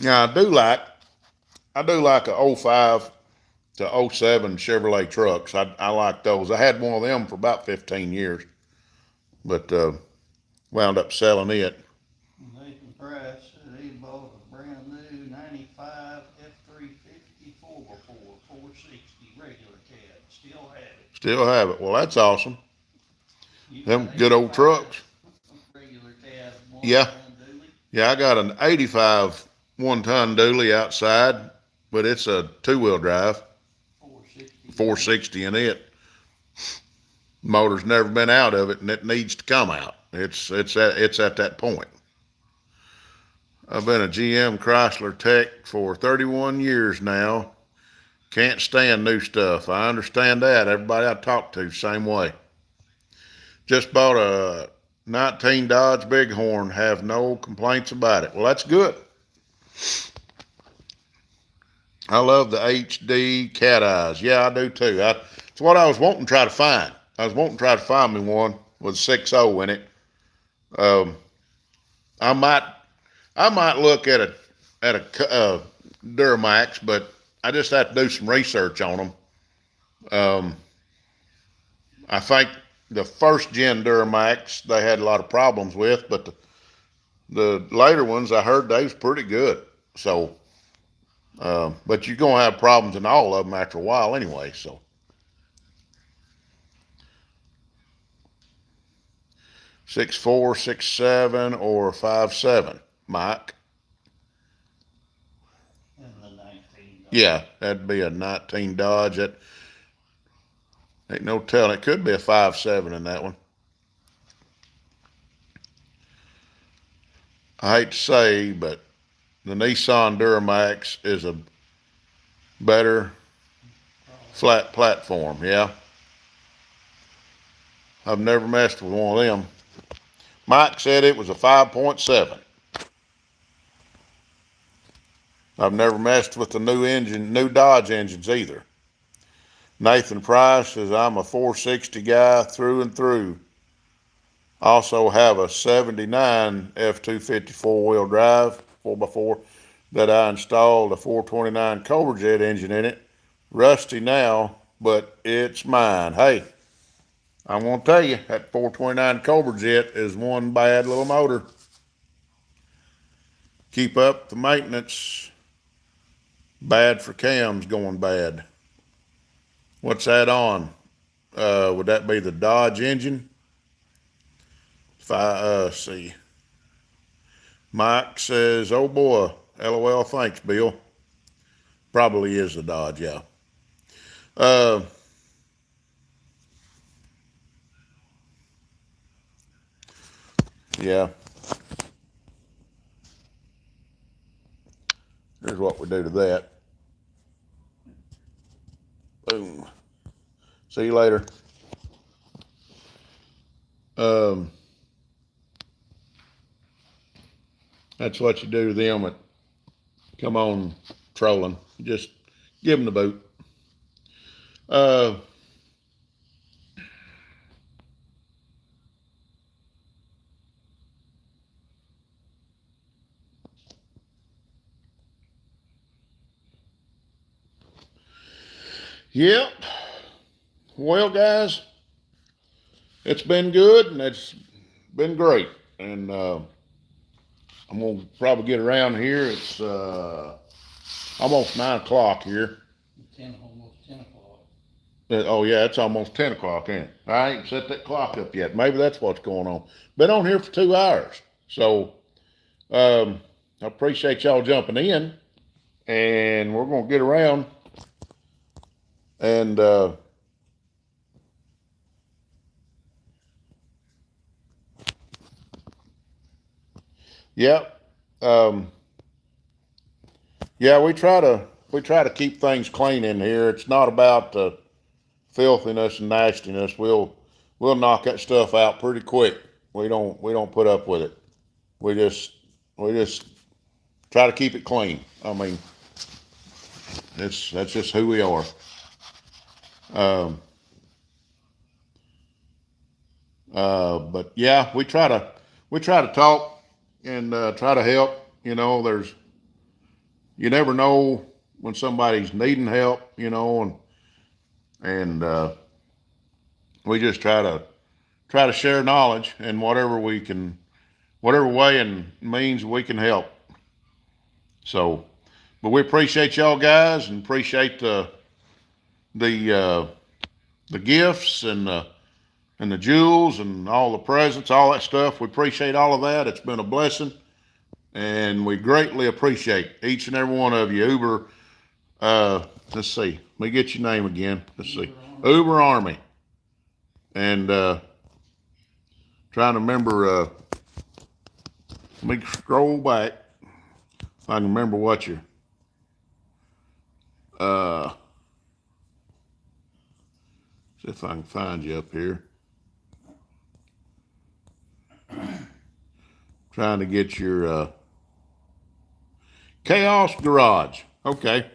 Now I do like a 05 to 07 Chevrolet trucks. I like those. I had one of them for about 15 years, but wound up selling it.
Nathan Price said he bought a brand new 95 F350 4x4 460 regular cab. Still have it.
Still have it. Well, that's awesome.
You
Them
got
good old
85
trucks.
Regular cab,
Yeah.
1-ton dually.
Yeah, I got an 85 one-ton dually outside, but it's a two-wheel drive, 460 in it. Motor's never been out of it, and it needs to come out. It's at that point. I've been a GM Chrysler tech for 31 years now. Can't stand new stuff. I understand that. Everybody I talk to, same way. Just bought a 19 Dodge Bighorn. Have no complaints about it. Well, that's good. I love the HD cat eyes. Yeah, I do too. It's what I was wanting to try to find. I was wanting to try to find me one with 6.0 in it. I might look at a Duramax, but I just have to do some research on them. I think the first gen Duramax they had a lot of problems with, but the later ones I heard they was pretty good. So, but you're gonna have problems in all of them after a while anyway. So, 6'4", 6'7", or 5'7", Mike.
And the 19.
Yeah, that'd be a 19 Dodge. That ain't no telling. It could be a 5'7" in that one. I hate to say, but the Nissan Duramax is a better flat platform. Yeah, I've never messed with one of them. Mike said it was a 5.7. I've never messed with the new Dodge engines either. Nathan Price says I'm a 460 guy through and through. Also have a 79 F250 four-wheel drive, 4x4, that I installed a 429 Cobra Jet engine in it. Rusty now, but it's mine. Hey, I'm gonna tell you, that 429 Cobra Jet is one bad little motor. Keep up the maintenance. Bad for cams going bad. What's that on? Would that be the Dodge engine? If I see. Mike says, oh boy, LOL, thanks, Bill. Probably is the Dodge, yeah. Yeah. Here's what we do to that. Boom. See you later. That's what you do to them that come on trolling. Just give them the boot. Yep. Well, guys, it's been good and it's been great. And I'm gonna probably get around here. It's almost 9 o'clock here.
Almost 10 o'clock.
Oh yeah, it's almost 10 o'clock, ain't it? I ain't set that clock up yet. Maybe that's what's going on. Been on here for 2 hours. So I appreciate y'all jumping in, and we're gonna get around and yep. Yeah, we try to keep things clean in here. It's not about the filthiness and nastiness. We'll knock that stuff out pretty quick. We don't put up with it. We just try to keep it clean. I mean, that's just who we are. But yeah, we try to talk and try to help. You know, you never know when somebody's needing help. You know, and we just try to share knowledge and whatever way and means we can help. So, but we appreciate y'all guys and appreciate the the gifts and the jewels and all the presents, all that stuff. We appreciate all of that. It's been a blessing, and we greatly appreciate each and every one of you. Let's see, let me get your name again. Let's see, Uber Army, and trying to remember. Let me scroll back if I can remember what you're. See if I can find you up here. Trying to get your Chaos Garage. Okay.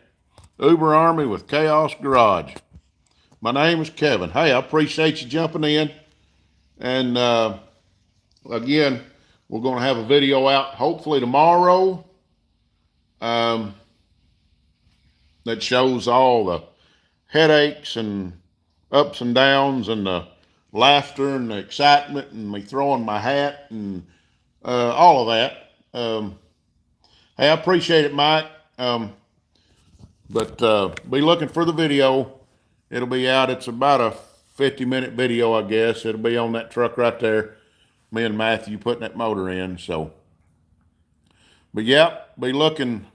Uber Army with Chaos Garage. My name is Kevin. Hey, I appreciate you jumping in. And again, we're going to have a video out hopefully tomorrow that shows all the headaches and ups and downs and the laughter and the excitement and me throwing my hat and all of that. Hey, I appreciate it, Mike. But be looking for the video. It'll be out. It's about a 50-minute video, I guess. It'll be on that truck right there. Me and Matthew putting that motor in. So, but yeah, be looking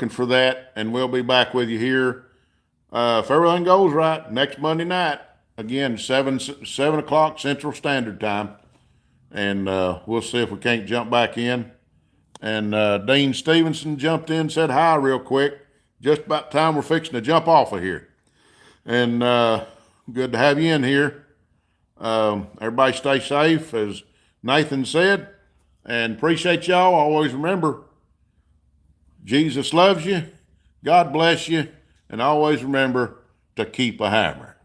for that, and we'll be back with you here if everything goes right next Monday night. Again, 7 o'clock Central Standard Time, and we'll see if we can't jump back in. And Dean Stevenson jumped in, said hi real quick. Just about time we're fixing to jump off of here. And good to have you in here. Everybody stay safe, as Nathan said, and appreciate y'all. Always remember, Jesus loves you, God bless you, and always remember to keep a hammer.